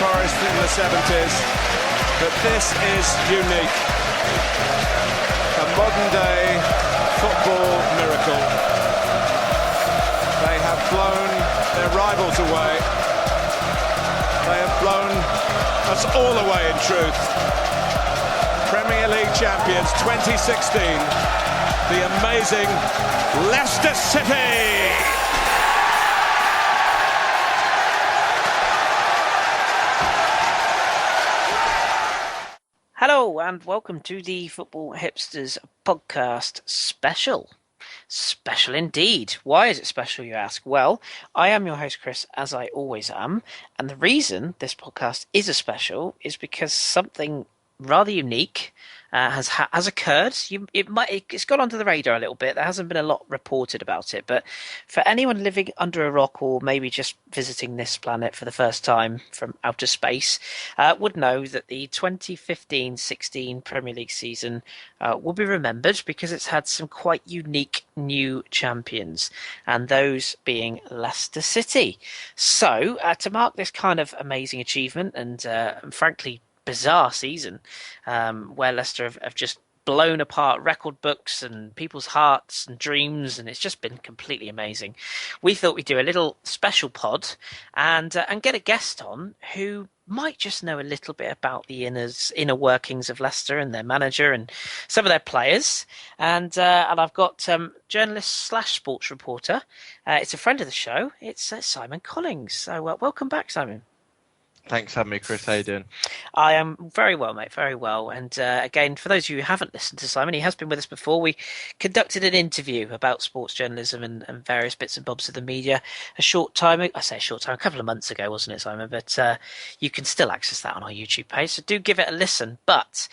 Forest in the 70s, but this is unique. A modern-day football miracle. They have blown their rivals away. They have blown us all away, in truth. Premier League champions 2016, the amazing Leicester City! Hello and welcome to the Football Hipsters podcast special. Special indeed. Why is it special, you ask? Well, I am your host, Kris, as I always am. And the reason this podcast is a special is because something rather unique has occurred. It's gone under the radar a little bit. There hasn't been a lot reported about it. But for anyone living under a rock or maybe just visiting this planet for the first time from outer space, would know that the 2015-16 Premier League season will be remembered because it's had some quite unique new champions, and those being Leicester City. So to mark this kind of amazing achievement and frankly bizarre season, where Leicester have just blown apart record books and people's hearts and dreams, and it's just been completely amazing. We thought we'd do a little special pod and get a guest on who might just know a little bit about the inner workings of Leicester and their manager and some of their players. And I've got journalist / sports reporter. It's a friend of the show. It's Simon Collings. So welcome back, Simon. Thanks for having me, Kris. How you doing? I am very well, mate, very well. And again, for those of you who haven't listened to Simon, he has been with us before. We conducted an interview about sports journalism and various bits and bobs of the media a couple of months ago, wasn't it, Simon? But you can still access that on our YouTube page, so do give it a listen. But,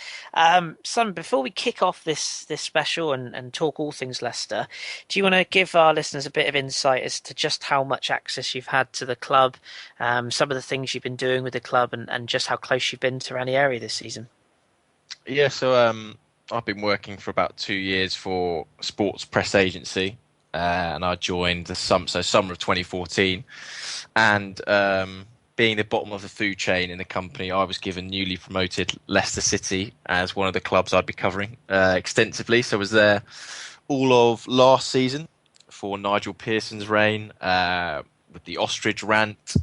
Simon, before we kick off this special and talk all things Leicester, do you want to give our listeners a bit of insight as to just how much access you've had to the club, some of the things you've been doing with the club, and just how close you've been to Ranieri this season? Yeah, so I've been working for about 2 years for a sports press agency, and I joined the summer of 2014. And being the bottom of the food chain in the company, I was given newly promoted Leicester City as one of the clubs I'd be covering extensively. So I was there all of last season for Nigel Pearson's reign, with the ostrich rant,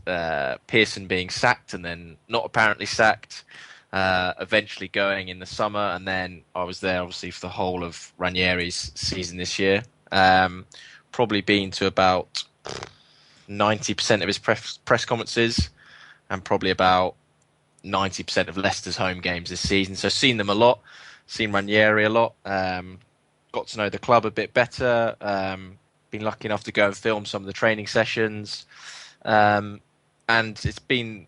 Pearson being sacked and then not apparently sacked, eventually going in the summer, and then I was there obviously for the whole of Ranieri's season this year. Probably been to about 90% of his press conferences and probably about 90% of Leicester's home games this season. So seen them a lot, seen Ranieri a lot, got to know the club a bit better, been lucky enough to go and film some of the training sessions, and it's been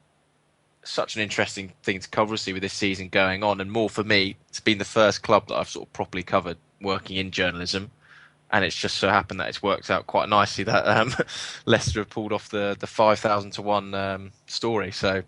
such an interesting thing to cover, obviously, with this season going on. And more for me, it's been the first club that I've sort of properly covered working in journalism, and it's just so happened that it's worked out quite nicely that Leicester have pulled off the 5,000 to 1 story. So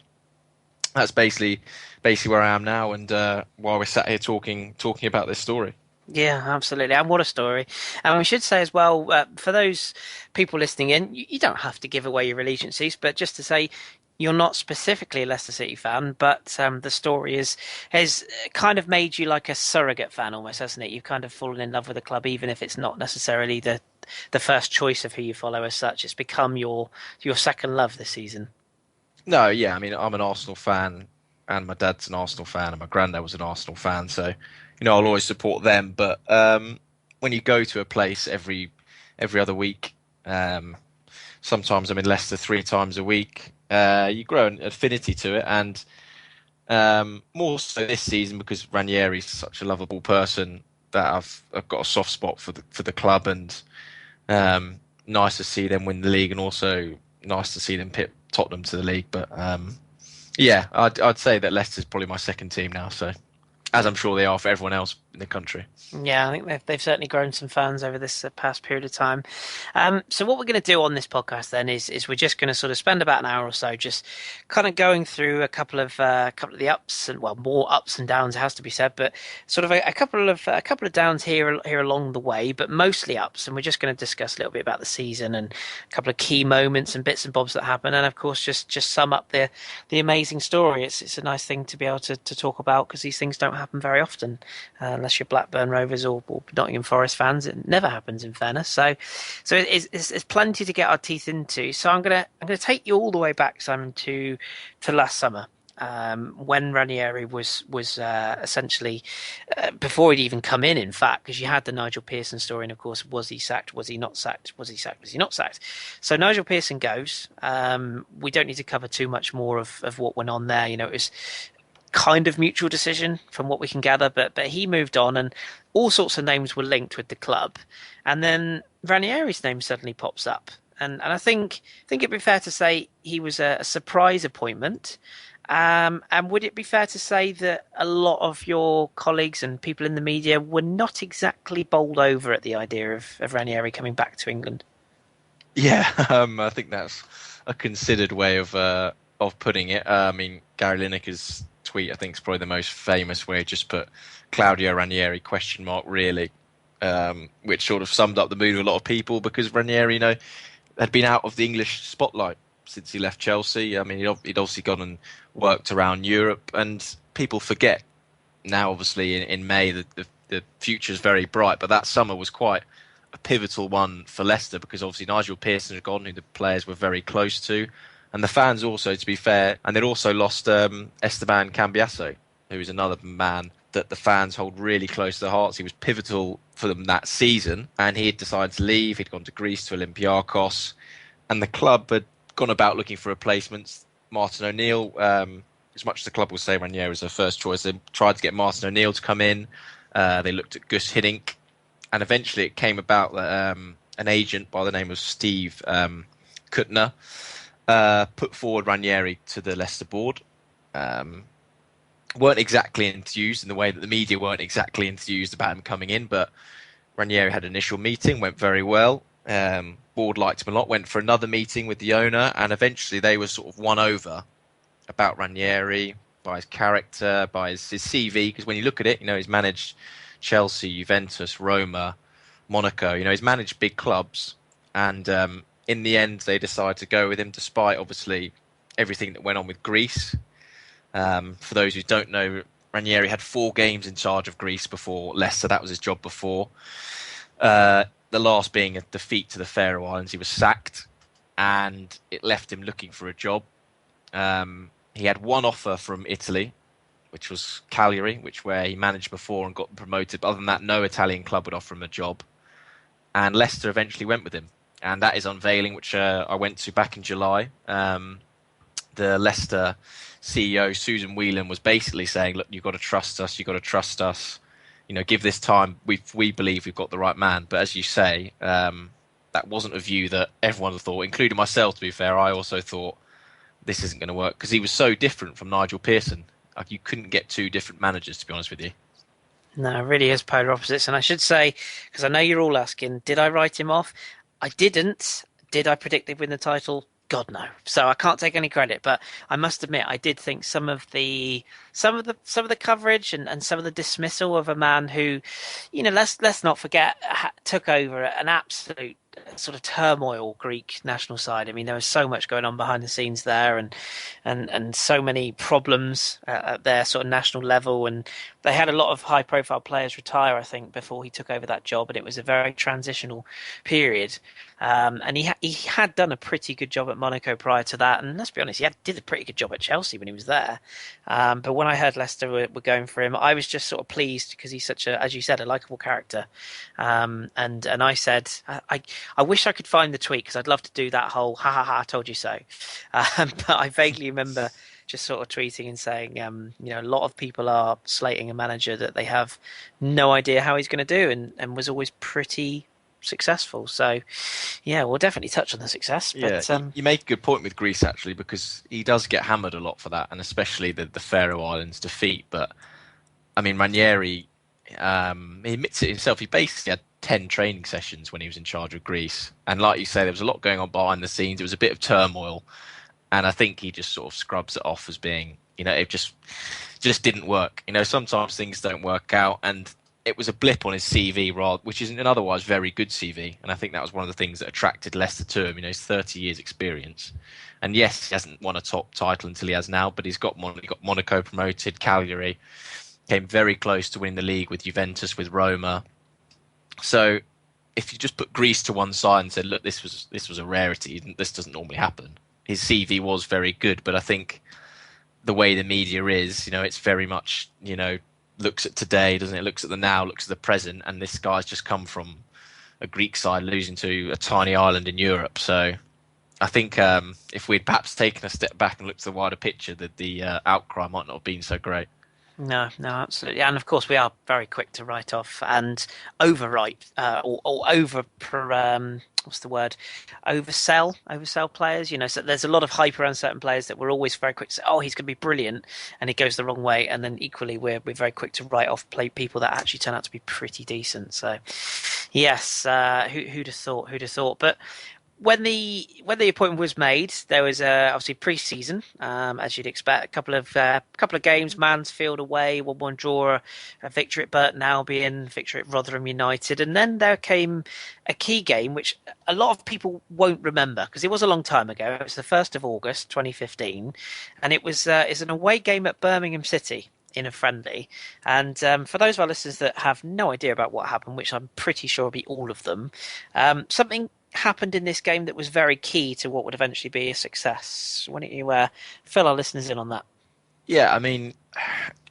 that's basically where I am now, and while we're sat here talking about this story. Yeah, absolutely. And what a story. And we should say as well, for those people listening in, you don't have to give away your allegiances, but just to say you're not specifically a Leicester City fan, but the story has kind of made you like a surrogate fan almost, hasn't it? You've kind of fallen in love with the club, even if it's not necessarily the first choice of who you follow as such. It's become your second love this season. No, yeah, I mean, I'm an Arsenal fan, and my dad's an Arsenal fan, and my granddad was an Arsenal fan, so I'll always support them. But when you go to a place every other week, sometimes I'm in Leicester 3 times a week, you grow an affinity to it. And more so this season because Ranieri's such a lovable person that I've got a soft spot for the club, and nice to see them win the league, and also nice to see them pit Tottenham to the league. But yeah, I'd say that Leicester's probably my second team now. So as I'm sure they are for everyone else in the country. Yeah, I think they've certainly grown some fans over this past period of time. So what we're going to do on this podcast then is we're just going to sort of spend about an hour or so just kind of going through a couple of the ups and, well, more ups and downs, it has to be said, but sort of a couple of downs here along the way, but mostly ups. And we're just going to discuss a little bit about the season and a couple of key moments and bits and bobs that happen, and of course just sum up the amazing story. It's a nice thing to be able to talk about, because these things don't happen very often, unless you're Blackburn Rovers or Nottingham Forest fans. It never happens, in fairness. So it's plenty to get our teeth into. So I'm gonna take you all the way back, Simon, to last summer. When Ranieri was essentially before he'd even come in fact, because you had the Nigel Pearson story, and of course, was he sacked? Was he not sacked? Was he sacked? Was he not sacked? So Nigel Pearson goes. We don't need to cover too much more of what went on there. It was kind of mutual decision from what we can gather, but he moved on, and all sorts of names were linked with the club, and then Ranieri's name suddenly pops up, and I think it'd be fair to say he was a surprise appointment. And would it be fair to say that a lot of your colleagues and people in the media were not exactly bowled over at the idea of Ranieri coming back to England? Yeah, I think that's a considered way of putting it. I mean, Gary Lineker's tweet, I think, is probably the most famous, where he just put Claudio Ranieri ? Really, which sort of summed up the mood of a lot of people, because Ranieri, had been out of the English spotlight since he left Chelsea. I mean, he'd obviously gone and worked around Europe, and people forget now, obviously, in May, the future's very bright, but that summer was quite a pivotal one for Leicester, because obviously Nigel Pearson had gone, who the players were very close to, and the fans also, to be fair, and they'd also lost Esteban Cambiasso, who is another man that the fans hold really close to their hearts. He was pivotal for them that season, and he had decided to leave. He'd gone to Greece, to Olympiacos, and the club had gone about looking for replacements. Martin O'Neill, as much as the club will say Ranieri was their first choice, they tried to get Martin O'Neill to come in. They looked at Gus Hiddink, and eventually it came about that an agent by the name of Steve Kuttner put forward Ranieri to the Leicester board. Weren't exactly enthused in the way that the media weren't exactly enthused about him coming in, but Ranieri had an initial meeting, went very well. Board liked him a lot, went for another meeting with the owner, and eventually they were sort of won over about Ranieri by his character, by his CV, because when you look at it, he's managed Chelsea, Juventus, Roma, Monaco, he's managed big clubs, and in the end they decided to go with him, despite obviously everything that went on with Greece. For those who don't know, Ranieri had 4 games in charge of Greece before Leicester. That was his job before. The last being a defeat to the Faroe Islands. He was sacked, and it left him looking for a job. He had one offer from Italy, which was Cagliari, where he managed before and got promoted. But other than that, no Italian club would offer him a job. And Leicester eventually went with him. And that is unveiling, which I went to back in July. The Leicester CEO, Susan Whelan, was basically saying, look, you've got to trust us. You've got to trust us. Give this time. We believe we've got the right man. But as you say, that wasn't a view that everyone thought, including myself, to be fair. I also thought this isn't going to work, because he was so different from Nigel Pearson. Like, you couldn't get 2 different managers, to be honest with you. No, it really is polar opposites. And I should say, because I know you're all asking, did I write him off? I didn't. Did I predict they'd win the title? God, no. So I can't take any credit, but I must admit I did think some of the coverage and some of the dismissal of a man who, let's not forget, took over an absolute sort of turmoil Greek national side. I mean, there was so much going on behind the scenes there, and so many problems at their sort of national level, and they had a lot of high profile players retire, I think, before he took over that job, and it was a very transitional period. And he had done a pretty good job at Monaco prior to that, and let's be honest, did a pretty good job at Chelsea when he was there. But when I heard Leicester were going for him, I was just sort of pleased, because he's such a, as you said, a likeable character. And I said, I wish I could find the tweet, because I'd love to do that whole ha ha ha, I told you so. But I vaguely remember just sort of tweeting and saying, a lot of people are slating a manager that they have no idea how he's going to do, and was always pretty successful. So yeah, we'll definitely touch on the success. But you make a good point with Greece, actually, because he does get hammered a lot for that, and especially the Faroe Islands defeat. But I mean, Ranieri, he admits it himself. He basically had 10 training sessions when he was in charge of Greece. And like you say, there was a lot going on behind the scenes. It was a bit of turmoil. And I think he just sort of scrubs it off as being, it just didn't work. Sometimes things don't work out. And it was a blip on his CV, which is an otherwise very good CV. And I think that was one of the things that attracted Leicester to him. He's 30 years experience. And yes, he hasn't won a top title until he has now, but he got Monaco promoted, Cagliari, came very close to winning the league with Juventus, with Roma. So if you just put Greece to one side and said, look, this was a rarity, this doesn't normally happen. His CV was very good, but I think the way the media is, it's very much, looks at today, doesn't it? Looks at the now, looks at the present, and this guy's just come from a Greek side losing to a tiny island in Europe. So I think if we'd perhaps taken a step back and looked at the wider picture, that the outcry might not have been so great. No, absolutely. And of course, we are very quick to write off and overwrite or over, what's the word? Oversell players. So there's a lot of hype around certain players that we're always very quick to say, oh, he's going to be brilliant, and it goes the wrong way. And then equally, we're very quick to write off people that actually turn out to be pretty decent. So, yes, who'd have thought? Who'd have thought? But when the appointment was made, there was obviously pre-season, as you'd expect. A couple of games: Mansfield away, 1-1 draw, a victory at Burton Albion, victory at Rotherham United, and then there came a key game which a lot of people won't remember because it was a long time ago. It was the 1st of August, 2015, and it was it's an away game at Birmingham City in a friendly. And for those of our listeners that have no idea about what happened, which I'm pretty sure will be all of them, something happened in this game that was very key to what would eventually be a success. Why don't you fill our listeners in on that? Yeah, I mean,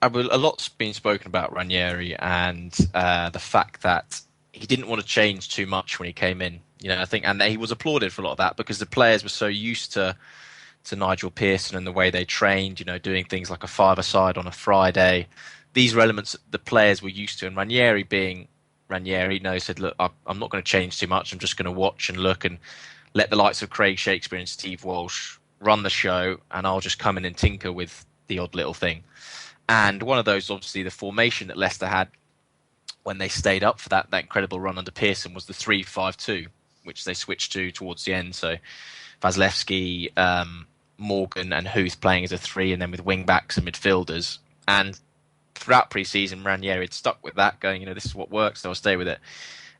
a lot's been spoken about Ranieri and the fact that he didn't want to change too much when he came in. I think, and he was applauded for a lot of that because the players were so used to Nigel Pearson and the way they trained, doing things like a five-a-side on a Friday. These were elements that the players were used to, and Ranieri being Ranieri, said, look, I'm not going to change too much. I'm just going to watch and look and let the likes of Craig Shakespeare and Steve Walsh run the show, and I'll just come in and tinker with the odd little thing. And one of those, obviously, the formation that Leicester had when they stayed up for that incredible run under Pearson was the 3-5-2, which they switched to towards the end. So Vasilevsky, Morgan and Huth playing as a 3, and then with wing-backs and midfielders. And throughout pre-season, Ranieri had stuck with that, going, this is what works, so I'll stay with it.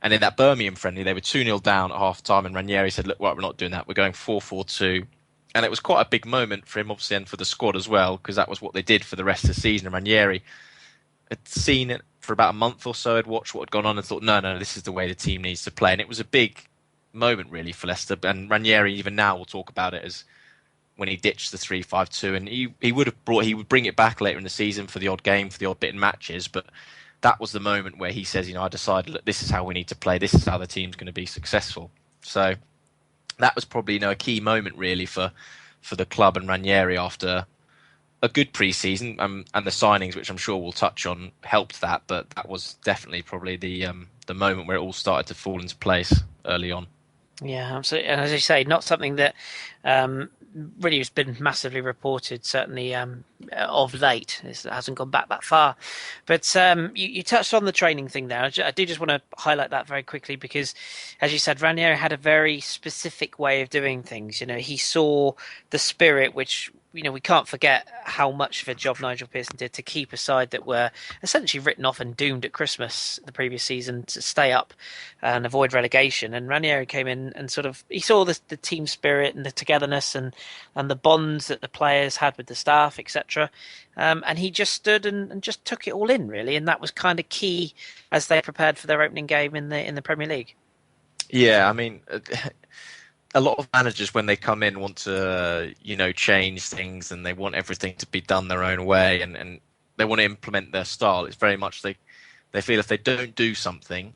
And in that Birmingham friendly, they were 2-0 down at half-time, and Ranieri said, look, right, we're not doing that. We're going 4-4-2. And it was quite a big moment for him, obviously, and for the squad as well, because that was what they did for the rest of the season. And Ranieri had seen it for about a month or so, had watched what had gone on and thought, no, this is the way the team needs to play. And it was a big moment, really, for Leicester. And Ranieri, even now, will talk about it as when he ditched the 3-5-2, and he would bring it back later in the season for the odd game, for the odd bit in matches, but that was the moment where he says, I decided, look, this is how we need to play, this is how the team's going to be successful. So that was probably a key moment really for the club and Ranieri after a good pre-season, and the signings, which I'm sure we'll touch on, helped that, but that was definitely probably the moment where it all started to fall into place early on. Yeah, absolutely. And as you say, not something that really has been massively reported, certainly of late. It hasn't gone back that far. But you touched on the training thing there. I do just want to highlight that very quickly because, as you said, Ranieri had a very specific way of doing things. He saw the spirit, which we can't forget how much of a job Nigel Pearson did to keep a side that were essentially written off and doomed at Christmas the previous season to stay up and avoid relegation. And Ranieri came in and he saw the team spirit and the togetherness and the bonds that the players had with the staff, etc. And he just stood and just took it all in, really. And that was kind of key as they prepared for their opening game in the Premier League. Yeah, I mean, a lot of managers, when they come in, want to, change things, and they want everything to be done their own way, and they want to implement their style. It's very much they feel if they don't do something,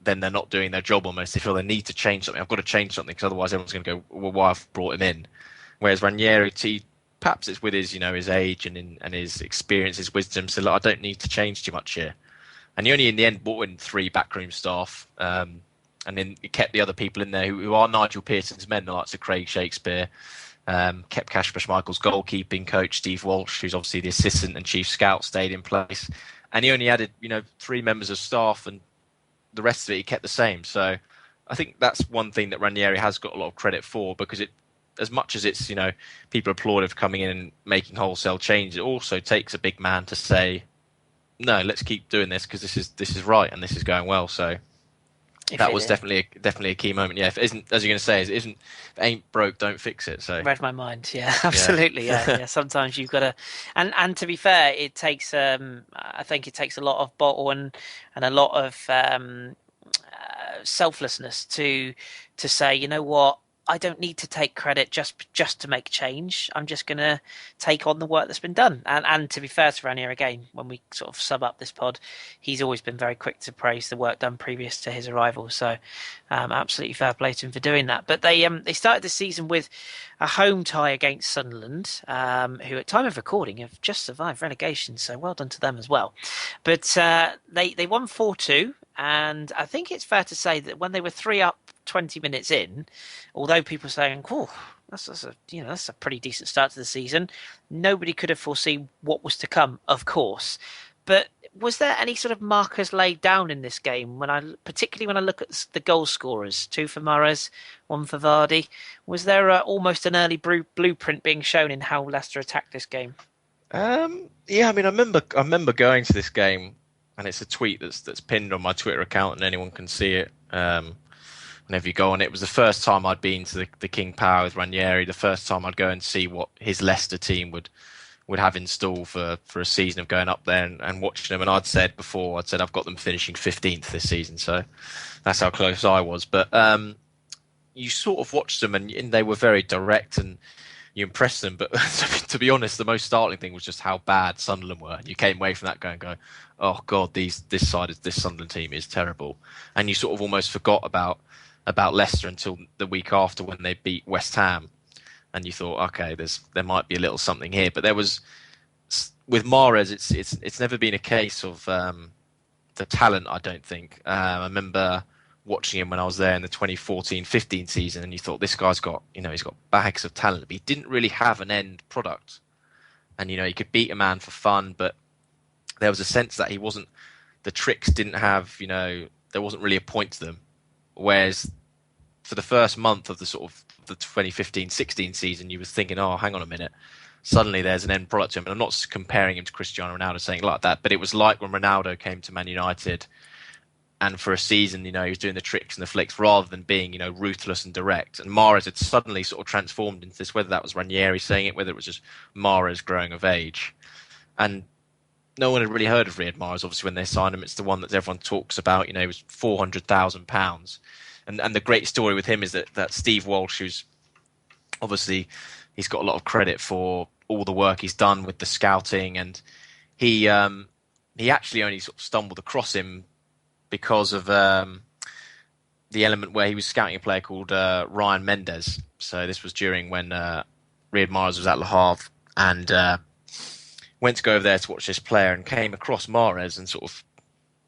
then they're not doing their job almost. They feel they need to change something. I've got to change something because otherwise everyone's going to go, well, why I've brought him in? Whereas Ranieri, perhaps it's with his, his age and his experience, his wisdom, so look, I don't need to change too much here. And he only in the end brought in 3 backroom staff, and then he kept the other people in there who are Nigel Pearson's men, the likes of Craig Shakespeare, Kept Kasper Schmeichel's goalkeeping coach, Steve Walsh, who's obviously the assistant and chief scout, stayed in place. And he only added, 3 members of staff, and the rest of it he kept the same. So I think that's one thing that Ranieri has got a lot of credit for, because as much as it's, people applaud him for coming in and making wholesale changes, it also takes a big man to say, no, let's keep doing this because this is right and this is going well. So that was definitely a key moment. Yeah, if it isn't, as you're going to say, if it ain't broke, don't fix it. So read my mind. Yeah, absolutely. Yeah. Sometimes you've got to, and to be fair, it takes. I think it takes a lot of bottle and a lot of selflessness to say, you know what, I don't need to take credit just to make change. I'm just going to take on the work that's been done. And to be fair to Ranieri, again, when we sort of sum up this pod, he's always been very quick to praise the work done previous to his arrival. So absolutely fair play to him for doing that. But they started the season with a home tie against Sunderland, who at time of recording have just survived relegation. So well done to them as well. But they won 4-2. And I think it's fair to say that when they were 3 up 20 minutes in, although people are saying, "Oh, that's a pretty decent start to the season," nobody could have foreseen what was to come, of course. But was there any sort of markers laid down in this game? Particularly when I look at the goal scorers, 2 for Mahrez, 1 for Vardy, was there almost an early blueprint being shown in how Leicester attacked this game? Yeah, I mean, I remember going to this game. And it's a tweet that's pinned on my Twitter account, and anyone can see it whenever you go on. It was the first time I'd been to the King Power with Ranieri. The first time I'd go and see what his Leicester team would have in store for a season of going up there and watching them. And I'd said I've got them finishing 15th this season, so that's how close I was. But you sort of watched them, and they were very direct and you impressed them. But to be honest, the most startling thing was just how bad Sunderland were. You came away from that going, oh God, this Sunderland team is terrible. And you sort of almost forgot about Leicester until the week after when they beat West Ham. And you thought, okay, there might be a little something here. But there was, with Mahrez, it's never been a case of the talent, I don't think. I remember watching him when I was there in the 2014-15 season, and you thought, this guy's got bags of talent, but he didn't really have an end product. And he could beat a man for fun, but there was a sense that the tricks didn't have, there wasn't really a point to them. Whereas for the first month of the sort of the 2015-16 season, you were thinking, oh, hang on a minute, suddenly there's an end product to him. And I'm not comparing him to Cristiano Ronaldo, saying like that, but it was like when Ronaldo came to Man United. And for a season, he was doing the tricks and the flicks rather than being, ruthless and direct. And Mahrez had suddenly sort of transformed into this, whether that was Ranieri saying it, whether it was just Mahrez growing of age. And no one had really heard of Riyad Mahrez, obviously, when they signed him. It's the one that everyone talks about, he was £400,000. And the great story with him is that Steve Walsh, who's obviously, he's got a lot of credit for all the work he's done with the scouting. And he actually only sort of stumbled across him because of the element where he was scouting a player called Ryan Mendes. So this was during when Riyad Mahrez was at Le Havre, and went to go over there to watch this player and came across Mahrez and sort of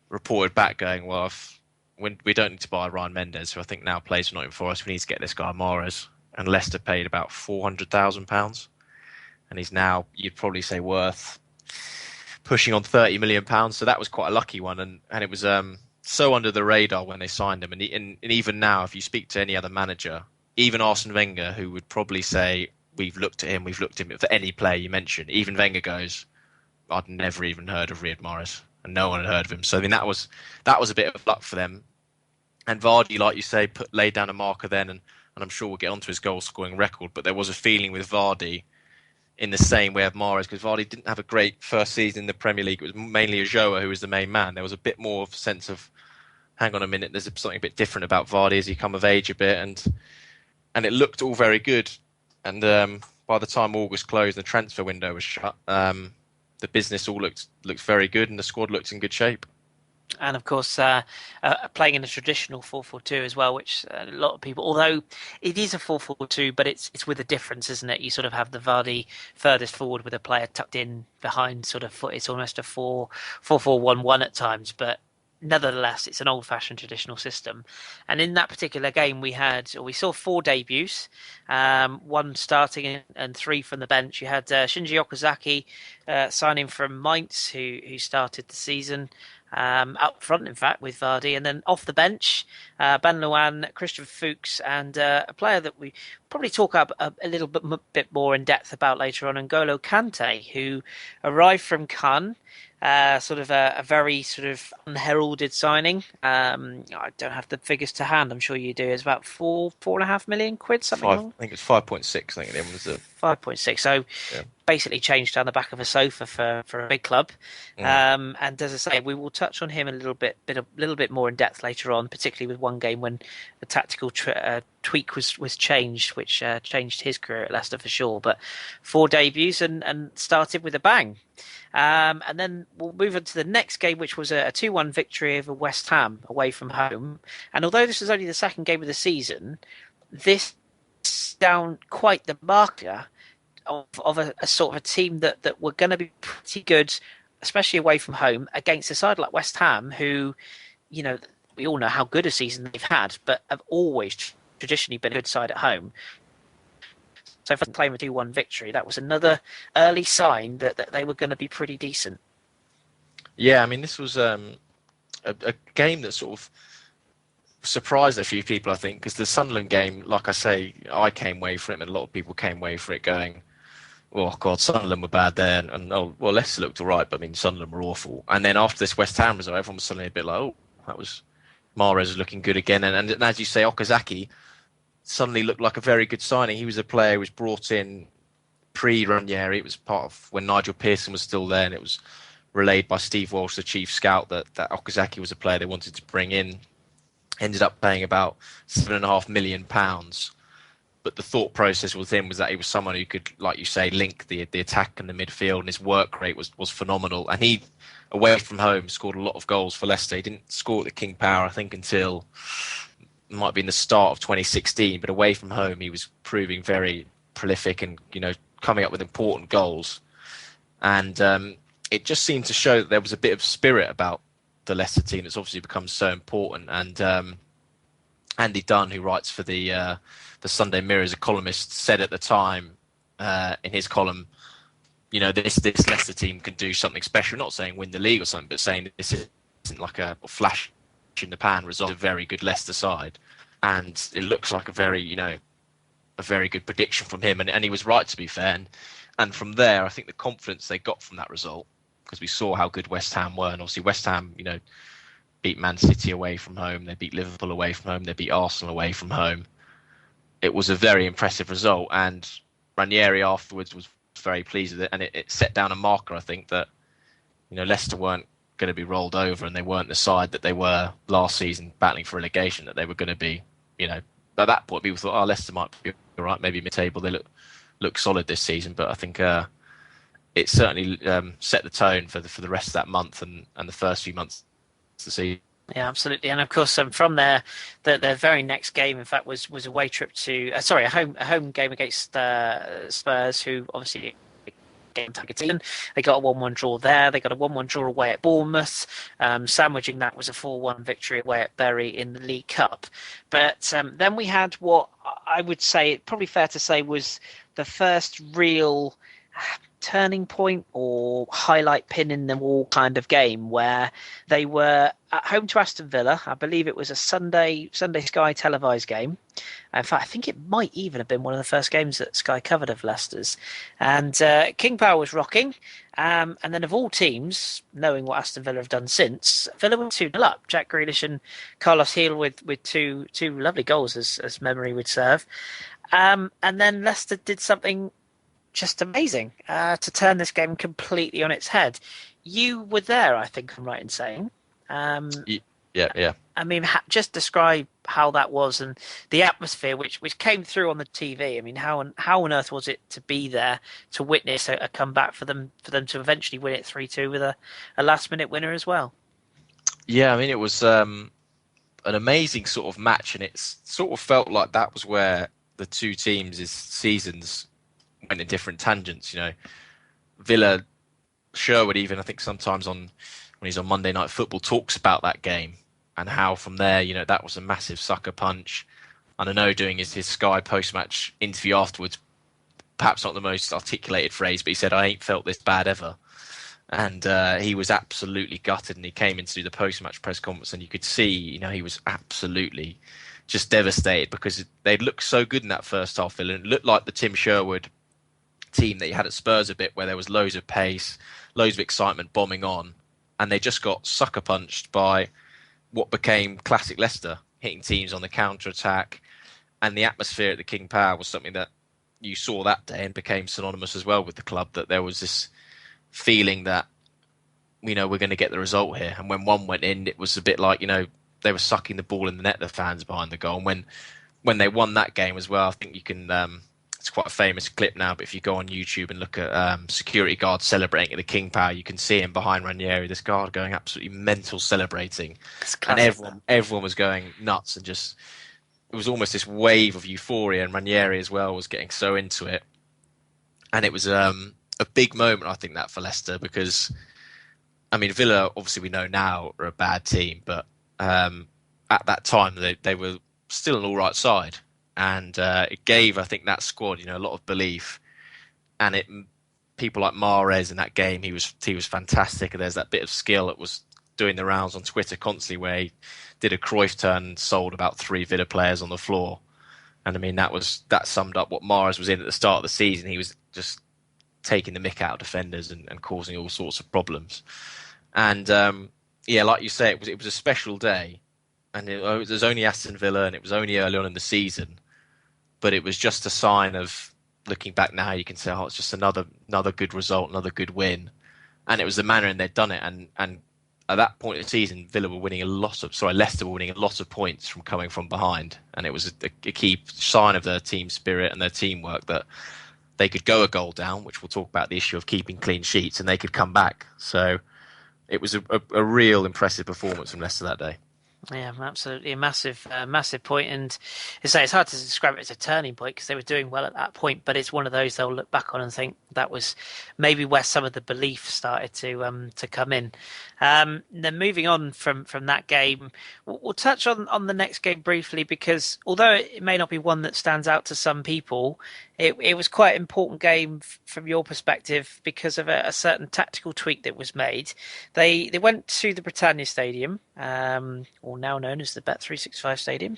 reported back going, well, we don't need to buy Ryan Mendes, who I think now plays for Nottingham Forest. We need to get this guy Mahrez. And Leicester paid about £400,000. And he's now, you'd probably say, worth pushing on £30 million. So that was quite a lucky one. And it was so under the radar when they signed him. And even now, if you speak to any other manager, even Arsene Wenger, who would probably say, we've looked at him for any player you mention, even Wenger goes, I'd never even heard of Riyad Mahrez. And no one had heard of him. So I mean, that was a bit of luck for them. And Vardy, like you say, laid down a marker then, and I'm sure we'll get onto his goal scoring record. But there was a feeling with Vardy in the same way of Mahrez, because Vardy didn't have a great first season in the Premier League. It was mainly Ajoa who was the main man. There was a bit more of a sense of, hang on a minute, there's something a bit different about Vardy as he come of age a bit, and it looked all very good. And by the time August closed, the transfer window was shut. The business all looked very good, and the squad looked in good shape. And of course, playing in a traditional 4-4-2 as well, which a lot of people, although it is a 4-4-2, but it's with a difference, isn't it? You sort of have the Vardy furthest forward with a player tucked in behind, it's almost a 4-4-1-1 at times, but nevertheless, it's an old-fashioned traditional system. And in that particular game, we saw 4 debuts, 1 starting and 3 from the bench. You had Shinji Okazaki signing from Mainz, who started the season up front, in fact, with Vardy. And then off the bench, Ben Luan, Christian Fuchs, and a player that we probably talk up a little bit more in depth about later on, N'Golo Kante, who arrived from Cannes. Sort of a very sort of unheralded signing. I don't have the figures to hand. I'm sure you do. It's about 4.5 million quid, something. I think it's 5.6. I think it was 5.6. So basically changed down the back of a sofa for a big club. And as I say, we will touch on him a little bit more in depth later on, particularly with one game when the tactical tweak was changed, which changed his career at Leicester for sure. But 4 debuts and started with a bang. And then we'll move on to the next game, which was a 2-1 victory over West Ham away from home. And although this was only the second game of the season, this is down quite the marker of a sort of a team that were going to be pretty good, especially away from home, against a side like West Ham, who, you know, we all know how good a season they've had, but have always traditionally been a good side at home. So for the claim a 2-1 victory, that was another early sign that they were going to be pretty decent. Yeah, I mean, this was a game that sort of surprised a few people, I think, because the Sunderland game, like I say, I came away from it, and a lot of people came away from it going, oh, God, Sunderland were bad there, and oh, well, Leicester looked all right, but I mean, Sunderland were awful. And then after this West Ham result, everyone was suddenly a bit like, oh, that was Mahrez looking good again. And as you say, Okazaki suddenly looked like a very good signing. He was a player who was brought in pre-Ranieri. It was part of when Nigel Pearson was still there, and it was relayed by Steve Walsh, the chief scout, that Okazaki was a player they wanted to bring in. Ended up paying about £7.5 million. But the thought process with him was that he was someone who could, like you say, link the attack and the midfield, and his work rate was phenomenal. And he, away from home, scored a lot of goals for Leicester. He didn't score at the King Power, I think, until might be in the start of 2016, but away from home he was proving very prolific and, you know, coming up with important goals. And it just seemed to show that there was a bit of spirit about the Leicester team that's obviously become so important. And Andy Dunn, who writes for the Sunday Mirror as a columnist, said at the time in his column, you know, this Leicester team can do something special, not saying win the league or something, but saying this isn't like a flash in the pan result, a very good Leicester side. And it looks like a very good prediction from him, and he was right, to be fair. And from there, I think the confidence they got from that result, because we saw how good West Ham were, and obviously West Ham, you know, beat Man City away from home, they beat Liverpool away from home, they beat Arsenal away from home. It was a very impressive result, and Ranieri afterwards was very pleased with it, and it set down a marker, I think, that, you know, Leicester weren't going to be rolled over, and they weren't the side that they were last season battling for relegation, that they were going to be, you know, at that point people thought, oh, Leicester might be all right, maybe mid-table, they look solid this season. But I think it certainly set the tone for the rest of that month and the first few months of the season. Yeah, absolutely. And of course, from there, their very next game, in fact, was a away trip to a home game against Spurs, who obviously they got a 1-1 draw there. They got a 1-1 draw away at Bournemouth. Sandwiching that was a 4-1 victory away at Bury in the League Cup. But then we had what I would say, probably fair to say, was the first real turning point or highlight pin in the wall kind of game, where they were at home to Aston Villa. I believe it was a Sunday Sky televised game. In fact, I think it might even have been one of the first games that Sky covered of Leicester's. And King Power was rocking. And then of all teams, knowing what Aston Villa have done since, Villa were 2-0 up. Jack Grealish and Carlos Heel with two lovely goals, as memory would serve. And then Leicester did something just amazing to turn this game completely on its head. You were there, I think I'm right in saying. Yeah. I mean, just describe how that was and the atmosphere which came through on the TV. I mean, how on earth was it to be there to witness a comeback for them to eventually win it 3-2 with a last minute winner as well? Yeah, I mean, it was an amazing sort of match, and it sort of felt like that was where the two teams' seasons went in different tangents. You know, Villa, Sherwood, even I think sometimes on when he's on Monday Night Football, talks about that game and how from there, that was a massive sucker punch. And I know doing his Sky post-match interview afterwards, perhaps not the most articulated phrase, but he said, "I ain't felt this bad ever." And he was absolutely gutted, and he came in to do the post-match press conference, and you could see, he was absolutely just devastated because they'd looked so good in that first half, and it looked like the Tim Sherwood team that you had at Spurs a bit, where there was loads of pace, loads of excitement bombing on, and they just got sucker punched by what became classic Leicester, hitting teams on the counter-attack. And the atmosphere at the King Power was something that you saw that day and became synonymous as well with the club, that there was this feeling that, we're going to get the result here. And when one went in, it was a bit like, they were sucking the ball in the net, the fans behind the goal. And when they won that game as well, I think you can, it's quite a famous clip now, but if you go on YouTube and look at security guards celebrating at the King Power, you can see him behind Ranieri, this guard going absolutely mental celebrating. And everyone was going nuts, and just, it was almost this wave of euphoria, and Ranieri as well was getting so into it. And it was a big moment, I think, that for Leicester, because, Villa, obviously we know now, are a bad team, but at that time they were still an all right side. And it gave, I think, that squad, a lot of belief. And people like Mahrez in that game, he was fantastic. And there's that bit of skill that was doing the rounds on Twitter constantly, where he did a Cruyff turn and sold about 3 Villa players on the floor. And that summed up what Mahrez was in at the start of the season. He was just taking the mick out of defenders and causing all sorts of problems. And like you say, it was a special day. And it was only Aston Villa, and it was only early on in the season. But it was just a sign of, looking back now, you can say, it's just another good result, another good win. And it was the manner in they'd done it. And at that point in the season, Leicester were winning a lot of points from coming from behind. And it was a key sign of their team spirit and their teamwork that they could go a goal down, which we'll talk about the issue of keeping clean sheets, and they could come back. So it was a real impressive performance from Leicester that day. Yeah, absolutely a massive point, and it's hard to describe it as a turning point because they were doing well at that point. But it's one of those they'll look back on and think that was maybe where some of the belief started to come in. Then moving on from that game, we'll touch on the next game briefly, because although it may not be one that stands out to some people, it was quite an important game from your perspective because of a certain tactical tweak that was made. They went to the Britannia Stadium, or now known as the Bet365 Stadium,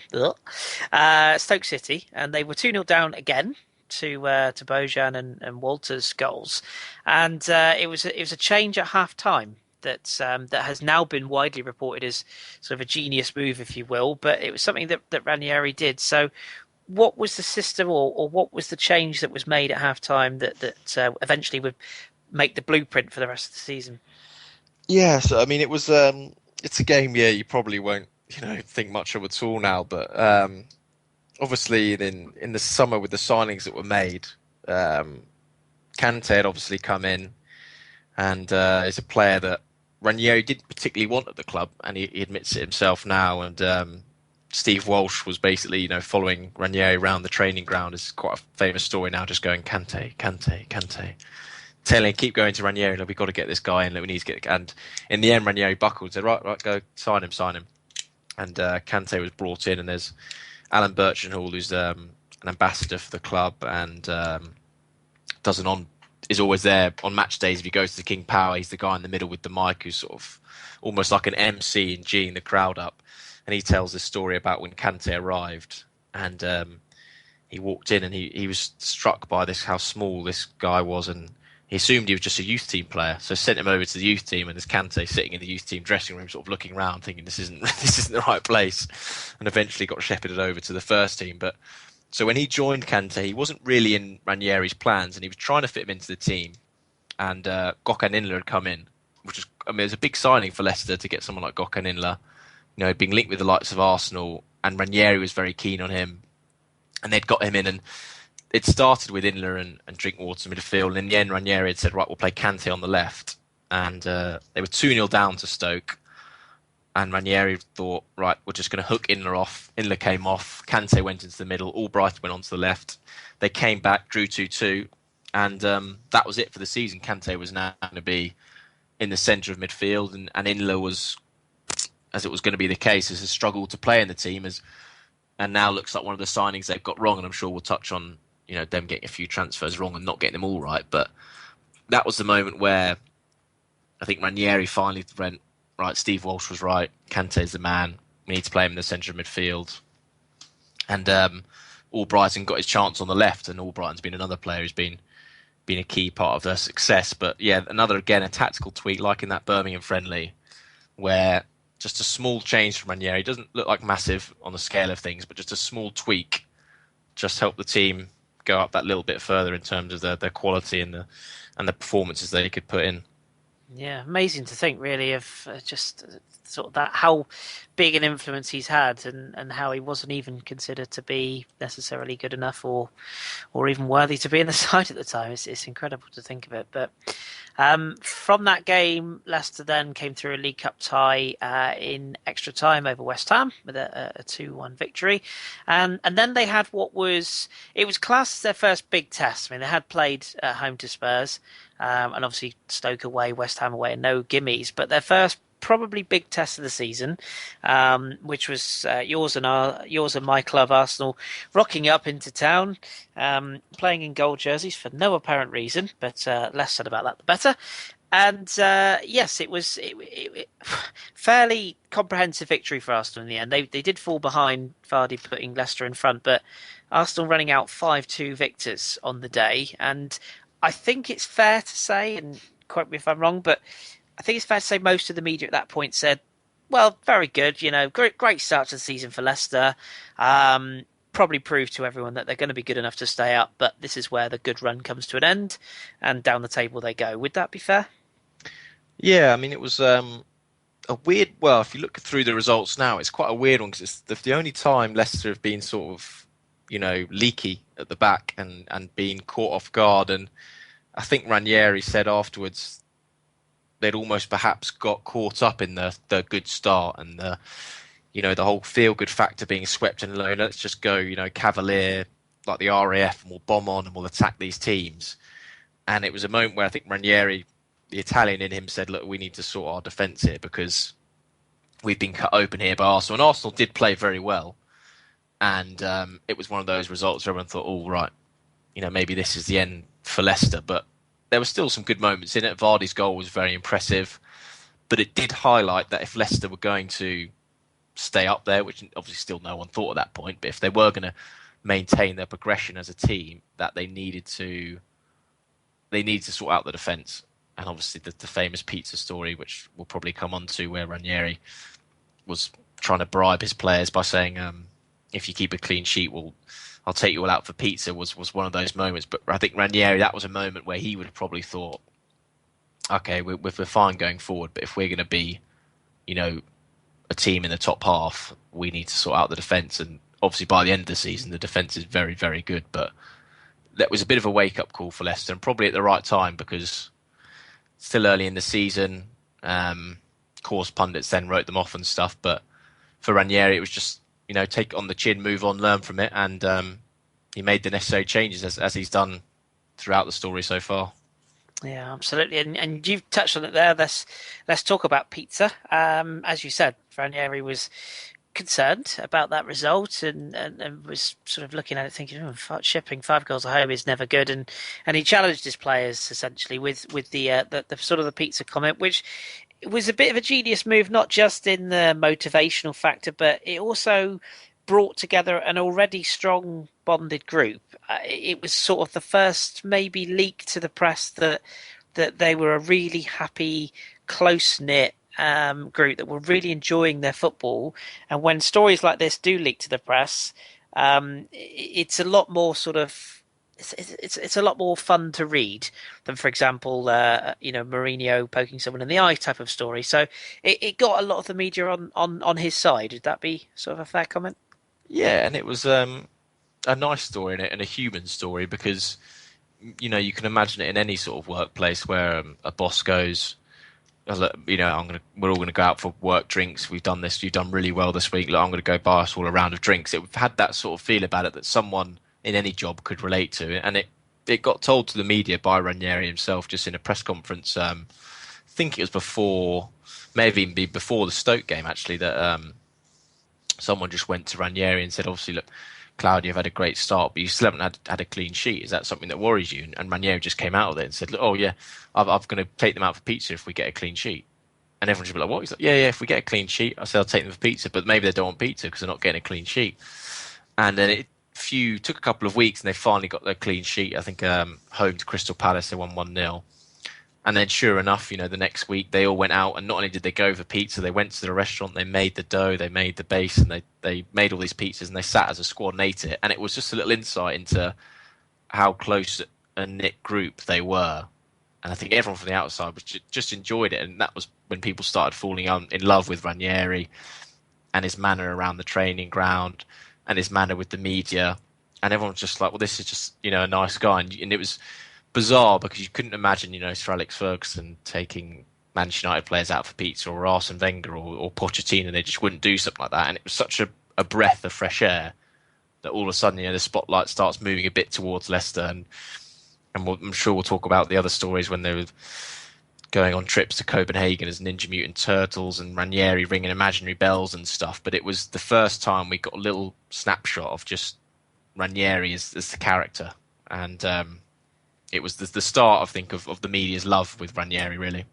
Stoke City, and they were 2-0 down again to Bojan and Walter's goals, and it was a change at half time that has now been widely reported as sort of a genius move, if you will, but it was something that Ranieri did. So what was the system, or what was the change that was made at half time that eventually would make the blueprint for the rest of the season? Yeah, so it was it's a game you probably won't think much of at all now, but obviously in the summer with the signings that were made, Kante had obviously come in, and is a player that Ranieri didn't particularly want at the club, and he admits it himself now. And Steve Walsh was basically following Ranieri around the training ground. It's quite a famous story now, just going Kante, keep going to Ranieri, we've got to get this guy in, we need to get. And in the end, Ranieri buckled, said, right, go sign him. And Kante was brought in, and there's Alan Birchenhall, who's an ambassador for the club, and is always there on match days. If you go to the King Power, he's the guy in the middle with the mic who's sort of almost like an MC and G'ing the crowd up. And he tells this story about when Kante arrived, and he walked in, and he was struck by how small this guy was, and he assumed he was just a youth team player, so sent him over to the youth team, and there's Kante sitting in the youth team dressing room, sort of looking around, thinking this isn't the right place, and eventually got shepherded over to the first team. But so when he joined Kante, he wasn't really in Ranieri's plans, and he was trying to fit him into the team. And Gökhan Inler had come in, which was it was a big signing for Leicester to get someone like Gökhan Inler, being linked with the likes of Arsenal, and Ranieri was very keen on him, and they'd got him in, and it started with Inler and Drinkwater midfield, and in the end Ranieri had said, right, we'll play Kante on the left, and they were 2-0 down to Stoke, and Ranieri thought, right, we're just going to hook Inler off. Inler came off, Kante went into the middle, Albright went onto the left, they came back, drew 2-2, and that was it for the season. Kante was now going to be in the centre of midfield, and Inler was, as it was going to be the case, has struggled to play in the team, and now looks like one of the signings they've got wrong. And I'm sure we'll touch on them getting a few transfers wrong and not getting them all right. But that was the moment where I think Ranieri finally went, right, Steve Walsh was right. Kante's the man. We need to play him in the centre of midfield. And Albrighton got his chance on the left, and Albrighton's been another player who's been a key part of their success. But yeah, a tactical tweak, like in that Birmingham friendly, where just a small change from Ranieri, doesn't look like massive on the scale of things, but just a small tweak just helped the team go up that little bit further in terms of their quality and the performances they could put in. Yeah, amazing to think, really, of just sort of that, how big an influence he's had, and how he wasn't even considered to be necessarily good enough or even worthy to be in the side at the time. It's incredible to think of it. But from that game, Leicester then came through a League Cup tie in extra time over West Ham with a 2-1 victory, and then they had it was classed as their first big test. I mean, they had played at home to Spurs, and obviously Stoke away, West Ham away, and no gimmies, but their first probably big test of the season, which was yours and my club, Arsenal, rocking up into town, playing in gold jerseys for no apparent reason, but less said about that the better. And yes, it was fairly comprehensive victory for Arsenal in the end. They did fall behind, Vardy putting Leicester in front, but Arsenal running out 5-2 victors on the day. And I think it's fair to say, and quote me if I'm wrong, but I think it's fair to say most of the media at that point said, well, very good, great start to the season for Leicester. Probably proved to everyone that they're going to be good enough to stay up, but this is where the good run comes to an end, and down the table they go. Would that be fair? Yeah, I mean, it was a weird... Well, if you look through the results now, it's quite a weird one, because it's the only time Leicester have been sort of, leaky at the back and being caught off guard. And I think Ranieri said afterwards they'd almost perhaps got caught up in the good start and the whole feel-good factor being swept in low. Let's just go, cavalier like the RAF, and we'll bomb on and we'll attack these teams. And it was a moment where I think Ranieri, the Italian in him, said, look, we need to sort our defence here because we've been cut open here by Arsenal. And Arsenal did play very well. And it was one of those results where everyone thought, oh, right, maybe this is the end for Leicester. But there were still some good moments in it. Vardy's goal was very impressive. But it did highlight that if Leicester were going to stay up there, which obviously still no one thought at that point, but if they were going to maintain their progression as a team, that they needed to sort out the defence. And obviously the famous pizza story, which we'll probably come on to, where Ranieri was trying to bribe his players by saying, if you keep a clean sheet, I'll take you all out for pizza, was one of those moments. But I think Ranieri, that was a moment where he would have probably thought, okay, we're fine going forward, but if we're going to be, a team in the top half, we need to sort out the defence. And obviously by the end of the season, the defence is very, very good. But that was a bit of a wake-up call for Leicester, and probably at the right time, because still early in the season. Of course, pundits then wrote them off and stuff. But for Ranieri, it was just, take it on the chin, move on, learn from it. And he made the necessary changes as he's done throughout the story so far. Yeah, absolutely. And you've touched on it there. Let's talk about pizza. As you said, Ranieri was concerned about that result and was sort of looking at it thinking, shipping 5 goals at home is never good. And he challenged his players essentially with the sort of the pizza comment, which was a bit of a genius move, not just in the motivational factor, but it also brought together an already strong bonded group. It was sort of the first maybe leak to the press that they were a really happy, close-knit group that were really enjoying their football. And when stories like this do leak to the press, it's a lot more sort of it's a lot more fun to read than, for example, Mourinho poking someone in the eye type of story. So it got a lot of the media on his side. Would that be sort of a fair comment? Yeah, and it was a nice story in it, and a human story, because you can imagine it in any sort of workplace where a boss goes, we're all going to go out for work drinks. We've done this. You've done really well this week. Look, I'm going to go buy us all a round of drinks. We've had that sort of feel about it that someone in any job could relate to, and it got told to the media by Ranieri himself just in a press conference think it was before, maybe even before the Stoke game actually, that someone just went to Ranieri and said, obviously, look, Claudio, you've had a great start, but you still haven't had a clean sheet. Is that something that worries you? And Ranieri just came out of it and said, look, oh yeah, I'm going to take them out for pizza if we get a clean sheet. And everyone's just like, what? He's like, yeah, if we get a clean sheet, I said I'll take them for pizza, but maybe they don't want pizza because they're not getting a clean sheet. And then it took a couple of weeks and they finally got their clean sheet. I think home to Crystal Palace, they won 1-0. And then sure enough, the next week they all went out, and not only did they go for pizza, they went to the restaurant, they made the dough, they made the base, and they made all these pizzas, and they sat as a squad and ate it. And it was just a little insight into how close a knit group they were. And I think everyone from the outside just enjoyed it. And that was when people started falling in love with Ranieri and his manner around the training ground and his manner with the media. And everyone was just like, well, this is just, a nice guy. And it was bizarre because you couldn't imagine, Sir Alex Ferguson taking Manchester United players out for pizza, or Arsene Wenger or Pochettino. They just wouldn't do something like that. And it was such a breath of fresh air that all of a sudden, the spotlight starts moving a bit towards Leicester. And I'm sure we'll talk about the other stories when they were going on trips to Copenhagen as Ninja Mutant Turtles and Ranieri ringing imaginary bells and stuff. But it was the first time we got a little snapshot of just Ranieri as the character. And it was the start, I think, of the media's love with Ranieri, really.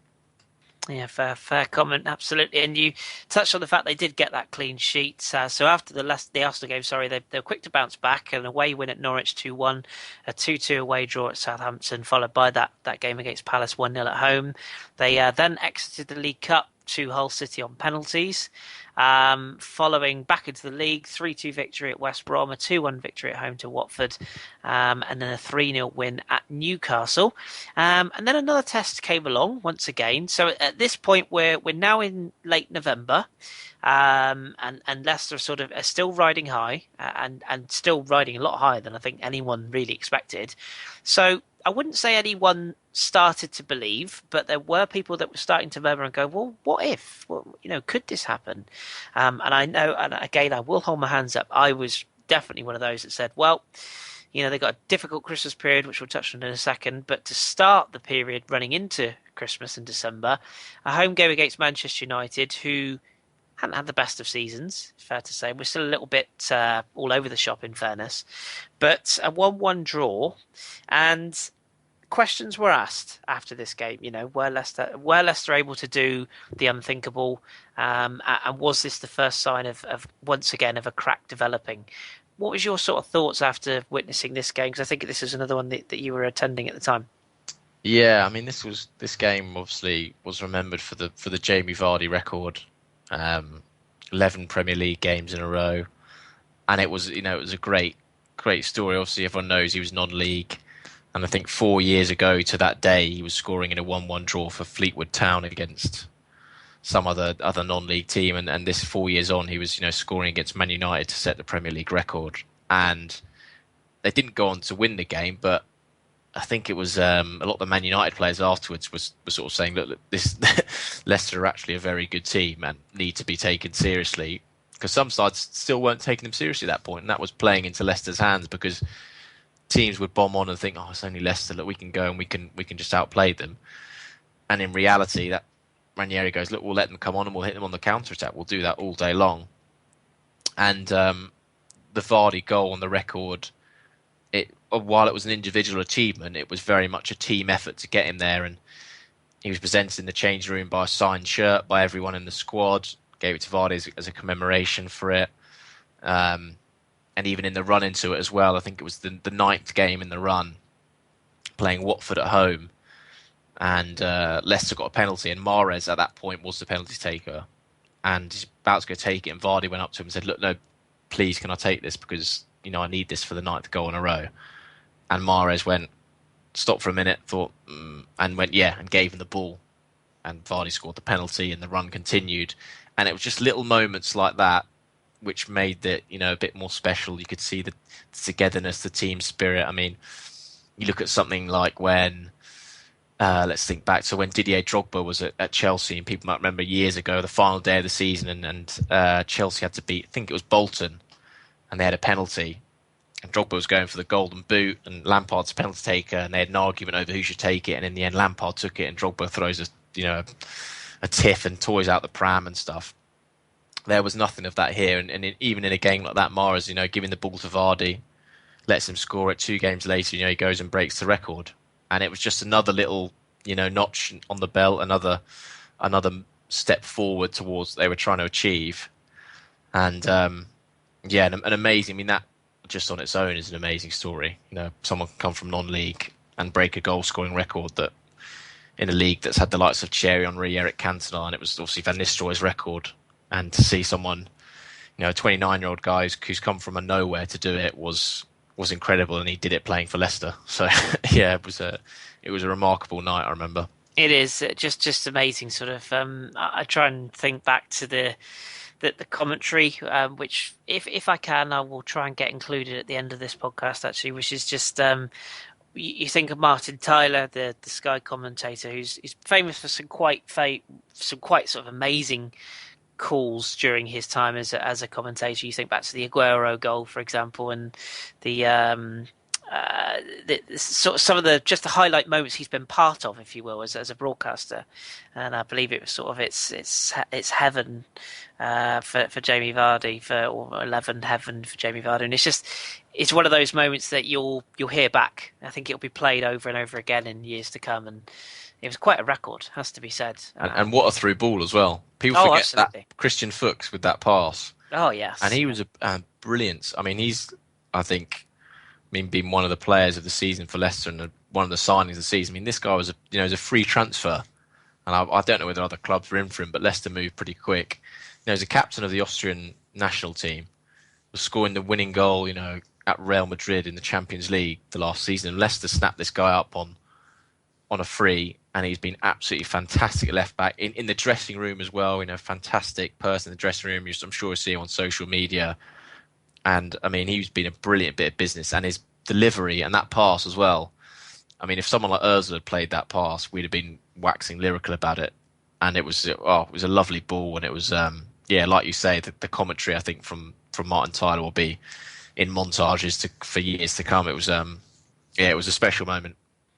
Yeah, fair comment, absolutely. And you touched on the fact they did get that clean sheet. So after the Arsenal game, they were quick to bounce back. An away win at Norwich 2-1, a 2-2 away draw at Southampton, followed by that game against Palace 1-0 at home. They then exited the League Cup to Hull City on penalties. Following back into the league, 3-2 victory at West Brom, a 2-1 victory at home to Watford, and then a 3-0 win at Newcastle. And then another test came along once again. So at this point, we're now in late November, and Leicester are still riding high, and still riding a lot higher than I think anyone really expected. So I wouldn't say anyone started to believe, but there were people that were starting to murmur and go, well, what if? Well, could this happen? And I know, and again, I will hold my hands up. I was definitely one of those that said, well, they got a difficult Christmas period, which we'll touch on in a second, but to start the period running into Christmas and December, a home game against Manchester United, who hadn't had the best of seasons, fair to say. We're still a little bit all over the shop, in fairness. But a 1-1 draw, and questions were asked after this game. Were Leicester able to do the unthinkable? And was this the first sign of once again of a crack developing? What was your sort of thoughts after witnessing this game? Because I think this is another one that you were attending at the time. Yeah, I mean, this game obviously was remembered for the Jamie Vardy record, 11 Premier League games in a row, and it was a great story. Obviously, everyone knows he was non-league. And I think 4 years ago to that day, he was scoring in a 1-1 draw for Fleetwood Town against some other non-league team. And this 4 years on, he was scoring against Man United to set the Premier League record. And they didn't go on to win the game, but I think it was a lot of the Man United players afterwards were sort of saying, look, this Leicester are actually a very good team and need to be taken seriously. Because some sides still weren't taking them seriously at that point, and that was playing into Leicester's hands because teams would bomb on and think, oh, it's only Leicester, look, we can go and we can just outplay them. And in reality, that Ranieri goes, look, we'll let them come on and we'll hit them on the counter-attack. We'll do that all day long. And the Vardy goal on the record, while it was an individual achievement, it was very much a team effort to get him there. And he was presented in the change room by a signed shirt by everyone in the squad, gave it to Vardy as a commemoration for it. And even in the run into it as well, I think it was the 9th game in the run, playing Watford at home. And Leicester got a penalty, and Mahrez at that point was the penalty taker. And he's about to go take it, and Vardy went up to him and said, look, no, please, can I take this? Because, I need this for the 9th goal in a row. And Mahrez stopped for a minute, thought, and went, yeah, and gave him the ball. And Vardy scored the penalty, and the run continued. And it was just little moments like that which made it, a bit more special. You could see the togetherness, the team spirit. I mean, you look at something like when, let's think back to when Didier Drogba was at Chelsea, and people might remember years ago, the final day of the season, and Chelsea had to beat, I think it was Bolton, and they had a penalty, and Drogba was going for the golden boot, and Lampard's a penalty taker, and they had an argument over who should take it, and in the end Lampard took it, and Drogba throws a a tiff and toys out the pram and stuff. There was nothing of that here, and even in a game like that, Mahrez, giving the ball to Vardy, lets him score it. 2 games later, he goes and breaks the record, and it was just another little, notch on the belt, another step forward towards what they were trying to achieve, and an amazing. I mean, that just on its own is an amazing story. Someone can come from non-league and break a goal-scoring record that in a league that's had the likes of Thierry Henry, Eric Cantona, and it was obviously Van Nistelrooy's record. And to see someone, a 29-year-old guy who's come from a nowhere to do it was incredible, and he did it playing for Leicester. So yeah, it was a remarkable night. I remember. It is just amazing. Sort of, I try and think back to the commentary, which if I can, I will try and get included at the end of this podcast. Actually, which is just. You think of Martin Tyler, the Sky commentator, who's famous for some quite sort of amazing calls during his time as a commentator. You think back to the Aguero goal, for example, and the sort of some of the highlight moments he's been part of, if you will, as a broadcaster. And I believe it was sort of it's heaven for Jamie Vardy, or 11 heaven for Jamie Vardy, and it's one of those moments that you'll hear back. I think it'll be played over and over again in years to come, and it was quite a record, has to be said. And what a through ball as well. People forget absolutely. That Christian Fuchs with that pass. Oh yes, and he was a brilliant. I mean, being one of the players of the season for Leicester and one of the signings of the season. I mean, this guy was a free transfer, and I don't know whether other clubs were in for him, but Leicester moved pretty quick. As a captain of the Austrian national team, was scoring the winning goal, at Real Madrid in the Champions League the last season. And Leicester snapped this guy up on a free, and he's been absolutely fantastic at left back in the dressing room as well. Fantastic person in the dressing room. I'm sure you see him on social media. And I mean, he's been a brilliant bit of business, and his delivery and that pass as well. I mean, if someone like Ozil had played that pass, we'd have been waxing lyrical about it. And it was a lovely ball, and it was like you say, the commentary I think from Martin Tyler will be in montages for years to come. It was it was a special moment.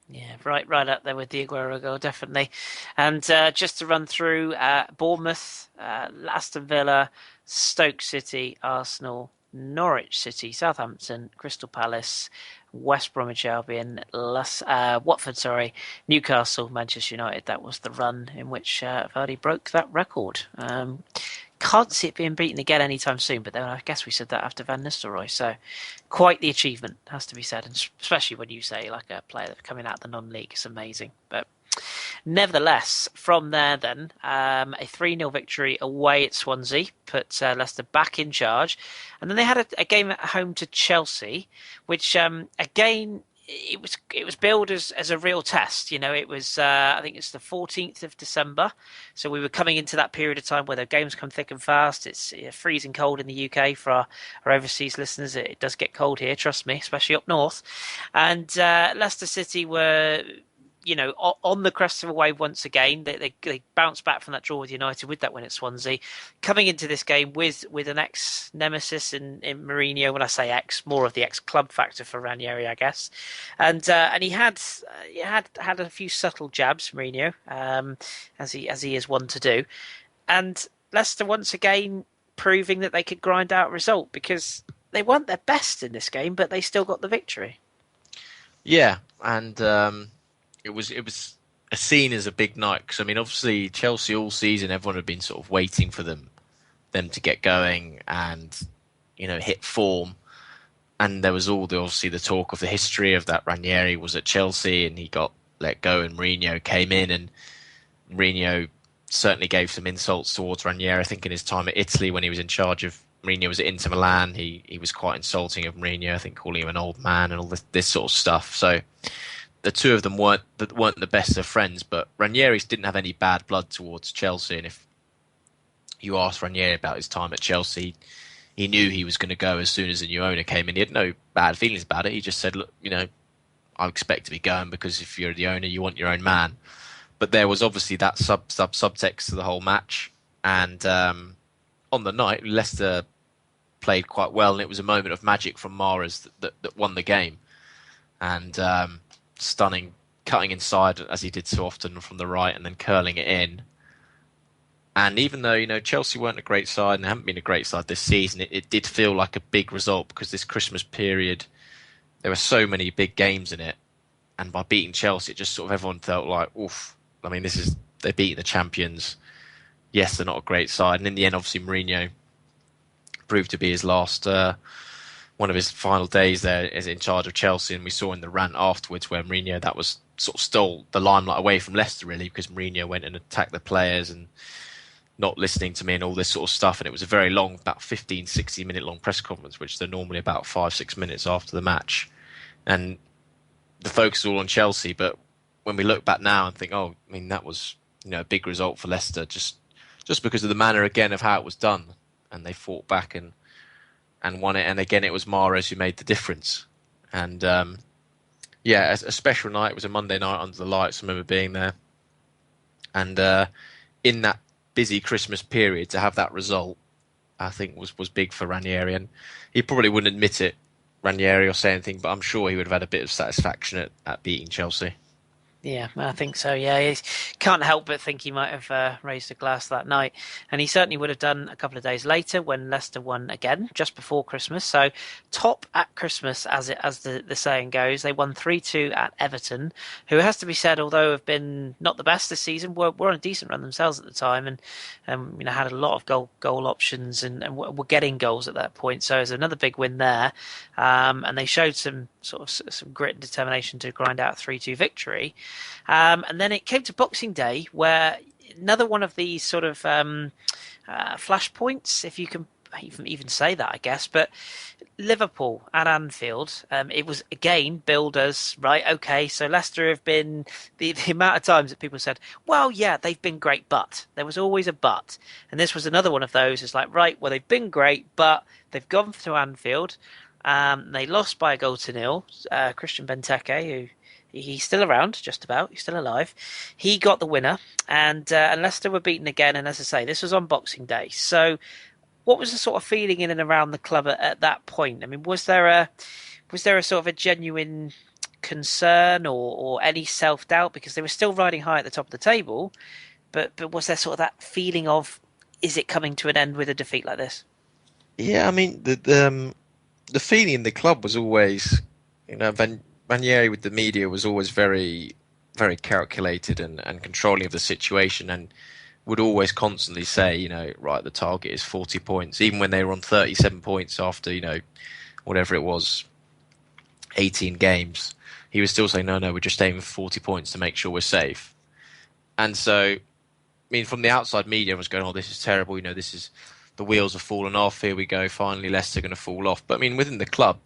Yeah, right up there with the Aguero goal, definitely. And just to run through, Bournemouth, Aston Villa, Stoke City, Arsenal, Norwich City, Southampton, Crystal Palace, West Bromwich Albion, Watford, Newcastle, Manchester United. That was the run in which Vardy broke that record. Can't see it being beaten again anytime soon, but then I guess we said that after Van Nistelrooy. So quite the achievement, has to be said, and especially when you say like a player that's coming out of the non-league, it's amazing. But nevertheless, from there then, a 3-0 victory away at Swansea put Leicester back in charge. And then they had a game at home to Chelsea, which again, it was billed as a real test. It was I think it's the 14th of December, so we were coming into that period of time where the games come thick and fast. It's freezing cold in the UK for our overseas listeners. It does get cold here, trust me, especially up north. And Leicester City were on the crest of a wave once again. They bounced back from that draw with United with that win at Swansea, coming into this game with an ex-nemesis in Mourinho. When I say ex, more of the ex-club factor for Ranieri, I guess. And he had a few subtle jabs, Mourinho, as he is one to do. And Leicester once again proving that they could grind out a result, because they weren't their best in this game, but they still got the victory. Yeah, and it was seen as a big night, because I mean, obviously Chelsea all season, everyone had been sort of waiting for them to get going and hit form, and there was obviously the talk of the history of that. Ranieri was at Chelsea and he got let go, and Mourinho came in, and Mourinho certainly gave some insults towards Ranieri. I think in his time at Italy, when he was in charge of Mourinho was at Inter Milan, he was quite insulting of Mourinho. I think calling him an old man and all this sort of stuff. So the two of them weren't the best of friends, but Ranieri didn't have any bad blood towards Chelsea. And if you asked Ranieri about his time at Chelsea, he knew he was going to go as soon as the new owner came in. He had no bad feelings about it. He just said, look, I expect to be going, because if you're the owner, you want your own man. But there was obviously that subtext to the whole match. And on the night, Leicester played quite well, and it was a moment of magic from Mahrez that won the game. And stunning cutting inside as he did so often from the right and then curling it in. And even though, Chelsea weren't a great side and they haven't been a great side this season, it did feel like a big result because this Christmas period, there were so many big games in it. And by beating Chelsea, it just sort of everyone felt like, oof, I mean, they're beating the champions. Yes, they're not a great side. And in the end, obviously, Mourinho proved to be his last, one of his final days there as in charge of Chelsea. And we saw in the rant afterwards where Mourinho, that was sort of stole the limelight away from Leicester, really, because Mourinho went and attacked the players and not listening to me and all this sort of stuff. And it was a very long, about 15, 16-minute long press conference, which they're normally about 5-6 minutes after the match. And the focus is all on Chelsea. But when we look back now and think, that was, a big result for Leicester, just because of the manner, again, of how it was done. And they fought back and won it. And again, it was Mahrez who made the difference. And a special night. It was a Monday night under the lights. I remember being there. And in that busy Christmas period, to have that result, I think was big for Ranieri. And he probably wouldn't admit it, Ranieri, or say anything, but I'm sure he would have had a bit of satisfaction at beating Chelsea. Yeah, I think so. Yeah, he can't help but think he might have raised a glass that night, and he certainly would have done a couple of days later when Leicester won again just before Christmas. So top at Christmas, as the saying goes. They won 3-2 at Everton, who, has to be said, although have been not the best this season, were on a decent run themselves at the time, and had a lot of goal options and were getting goals at that point. So it's another big win there, and they showed some grit and determination to grind out a 3-2 victory. And then it came to Boxing Day, where another one of these sort of flashpoints, if you can even say that, I guess. But Liverpool at Anfield, it was again billed as, right, okay, so Leicester have been, the amount of times that people said, well, yeah, they've been great, but there was always a but. And this was another one of those. It's like, right, well, they've been great, but they've gone to Anfield. They lost by a 0-0. Christian Benteke, who he's still around, just about, he's still alive. He got the winner, and Leicester were beaten again. And as I say, this was on Boxing Day. So, what was the sort of feeling in and around the club at that point? I mean, was there a sort of a genuine concern or any self-doubt, because they were still riding high at the top of the table, but was there sort of that feeling of, is it coming to an end with a defeat like this? Yeah, I mean, the feeling in the club was always, Ranieri with the media was always very, very calculated and controlling of the situation, and would always constantly say, right, the target is 40 points. Even when they were on 37 points after, whatever it was, 18 games, he was still saying, no, we're just aiming for 40 points to make sure we're safe. And so, I mean, from the outside media was going, this is terrible, this is, the wheels have fallen off, here we go, finally Leicester are going to fall off. But I mean, within the club,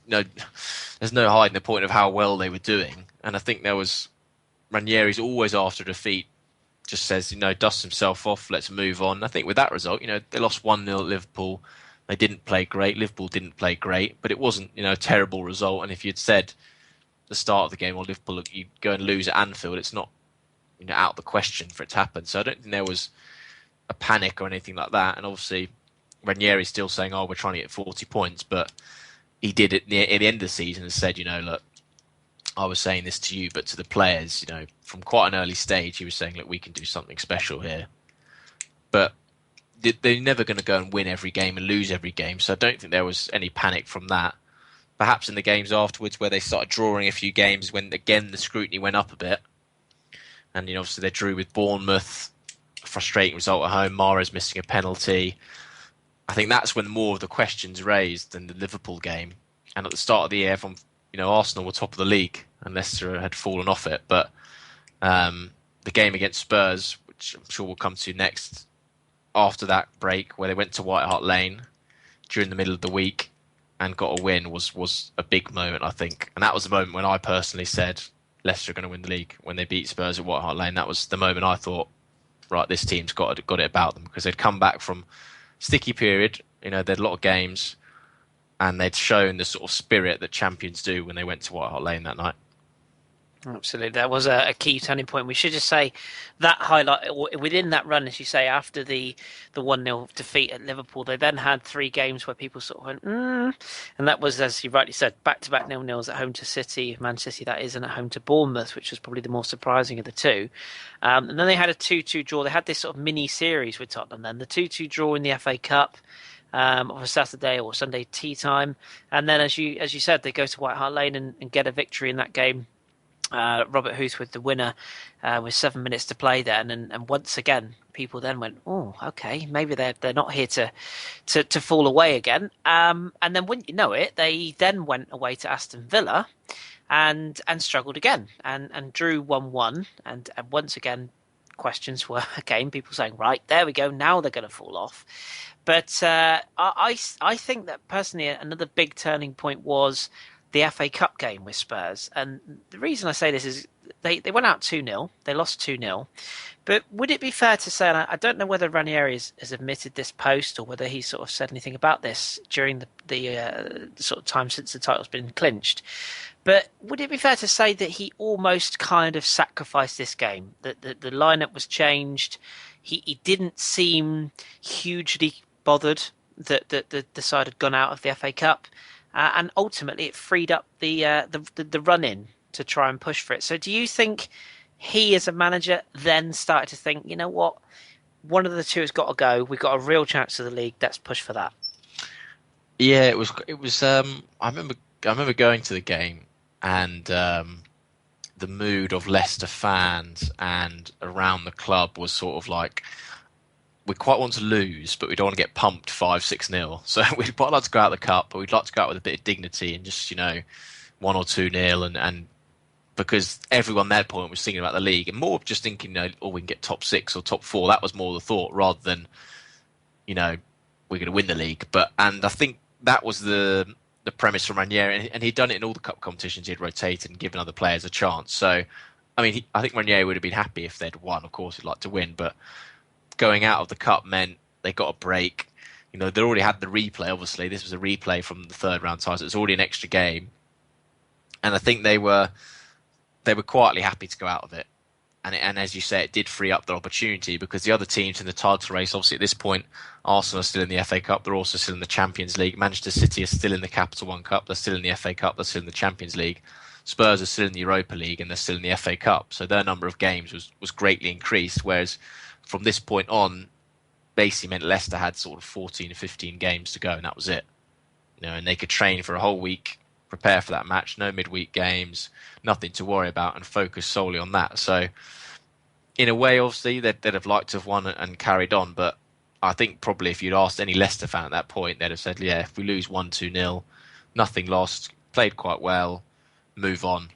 there's no hiding the point of how well they were doing. And I think Ranieri's always after defeat, just says, dusts himself off, let's move on. I think with that result, they lost 1-0 at Liverpool. They didn't play great. Liverpool didn't play great, but it wasn't, a terrible result. And if you'd said at the start of the game, Liverpool, you go and lose at Anfield, it's not, out of the question for it to happen. So I don't think there was a panic or anything like that. And obviously, Ranieri's still saying, we're trying to get 40 points, but he did it at the end of the season and said, look, I was saying this to you, but to the players, from quite an early stage, he was saying, look, we can do something special here. But they're never going to go and win every game and lose every game, so I don't think there was any panic from that. Perhaps in the games afterwards where they started drawing a few games when, again, the scrutiny went up a bit. And, obviously they drew with Bournemouth, a frustrating result at home, Mahrez missing a penalty. I think that's when more of the questions raised than the Liverpool game. And at the start of the year, everyone, Arsenal were top of the league and Leicester had fallen off it. But the game against Spurs, which I'm sure we'll come to next, after that break, where they went to White Hart Lane during the middle of the week and got a win, was a big moment, I think. And that was the moment when I personally said Leicester are going to win the league, when they beat Spurs at White Hart Lane. That was the moment I thought, right, this team's got it about them, because they'd come back from sticky period, they had a lot of games, and they'd shown the sort of spirit that champions do when they went to White Hart Lane that night. Absolutely, that was a key turning point. We should just say that highlight within that run, as you say, after the 1-0 defeat at Liverpool, they then had 3 games where people sort of went, and that was, as you rightly said, back-to-back 0-0s at home to City, Man City that is, and at home to Bournemouth, which was probably the more surprising of the two. And then they had a 2-2 draw. They had this sort of mini series with Tottenham. Then the 2-2 draw in the FA Cup. Of a Saturday or Sunday tea time, and then as you said, they go to White Hart Lane and get a victory in that game. Robert Huth with the winner with 7 minutes to play then, and once again people then went, oh, okay, maybe they're not here to fall away again. And then wouldn't you know it, they then went away to Aston Villa and struggled again and drew 1-1, and once again questions were again people saying, right, there we go, now they're going to fall off. But I think that personally another big turning point was the FA Cup game with Spurs. And the reason I say this is they went out 2-0. They lost 2-0. But would it be fair to say, and I don't know whether Ranieri has admitted this post or whether he sort of said anything about this during the sort of time since the title's been clinched, but would it be fair to say that he almost kind of sacrificed this game? That the lineup was changed. He didn't seem hugely bothered that the side had gone out of the FA Cup. And ultimately, it freed up the run-in to try and push for it. So do you think he, as a manager, then started to think, you know what, one of the two has got to go. We've got a real chance of the league. Let's push for that. Yeah, it was. I remember going to the game and the mood of Leicester fans and around the club was sort of like, we quite want to lose, but we don't want to get pumped 5-6-0. So we'd quite like to go out of the cup, but we'd like to go out with a bit of dignity and just, 1 or 2-0. And because everyone at that point was thinking about the league and more just thinking, we can get top 6 or top 4. That was more the thought rather than, we're going to win the league. And I think that was the premise from Ranieri, and he'd done it in all the cup competitions. He'd rotated and given other players a chance. So, I mean, I think Ranieri would have been happy if they'd won. Of course, he'd like to win, but going out of the cup meant they got a break. They already had the replay, obviously. This was a replay from the third round tie, so it's already an extra game. And I think they were quietly happy to go out of it. And as you say, it did free up their opportunity because the other teams in the title race, obviously at this point, Arsenal are still in the FA Cup. They're also still in the Champions League. Manchester City is still in the Capital One Cup. They're still in the FA Cup. They're still in the Champions League. Spurs are still in the Europa League and they're still in the FA Cup. So their number of games was greatly increased, whereas from this point on, basically meant Leicester had sort of 14 or 15 games to go, and that was it. And they could train for a whole week, prepare for that match, no midweek games, nothing to worry about, and focus solely on that. So, in a way, obviously, they'd have liked to have won and carried on, but I think probably if you'd asked any Leicester fan at that point, they'd have said, yeah, if we lose 1-2-0, nothing lost, played quite well, move on.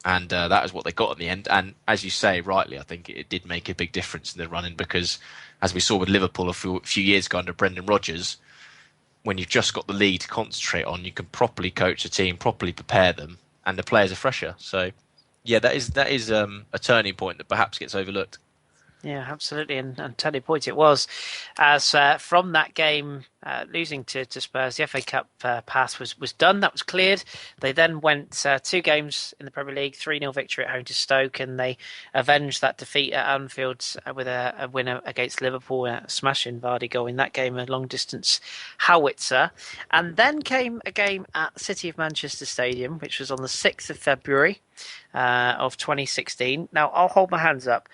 And that is what they got in the end. And as you say, rightly, I think it did make a big difference in the running because, as we saw with Liverpool a few years ago under Brendan Rodgers, when you've just got the lead to concentrate on, you can properly coach a team, properly prepare them, and the players are fresher. So, yeah, that is a turning point that perhaps gets overlooked. Yeah, absolutely, and turning point it was, as from that game losing to Spurs, the FA Cup pass was done. That was cleared. They then went 2 games in the Premier League, 3-0 victory at home to Stoke, and they avenged that defeat at Anfield with a winner against Liverpool, smashing Vardy goal in that game, a long-distance howitzer. And then came a game at City of Manchester Stadium, which was on the 6th of February of 2016. Now, I'll hold my hands up.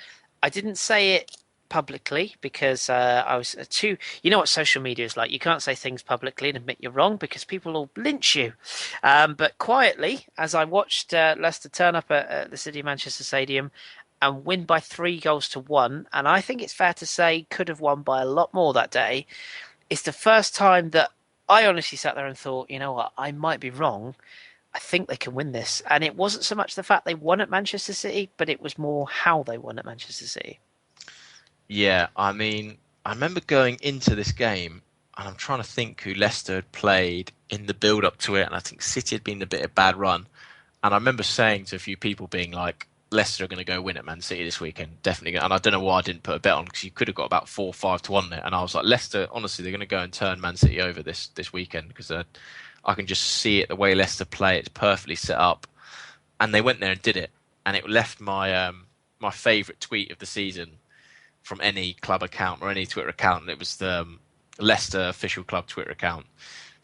I didn't say it publicly because I was too... You know what social media is like. You can't say things publicly and admit you're wrong because people will lynch you. But quietly, as I watched Leicester turn up at the City of Manchester Stadium and win by 3-1, and I think it's fair to say could have won by a lot more that day, it's the first time that I honestly sat there and thought, you know what, I might be wrong. I think they can win this. And it wasn't so much the fact they won at Manchester City, but it was more how they won at Manchester City. Yeah, I mean, I remember going into this game, and I'm trying to think who Leicester had played in the build-up to it, and I think City had been a bit of a bad run. And I remember saying to a few people, being like, Leicester are going to go win at Man City this weekend, definitely. And I don't know why I didn't put a bet on, because you could have got about 4-5 to 1 there. And I was like, Leicester, honestly, they're going to go and turn Man City over this weekend, because I can just see it, the way Leicester play. It's perfectly set up. And they went there and did it. and it left my favourite tweet of the season from any club account or any Twitter account, and it was the Leicester official club Twitter account.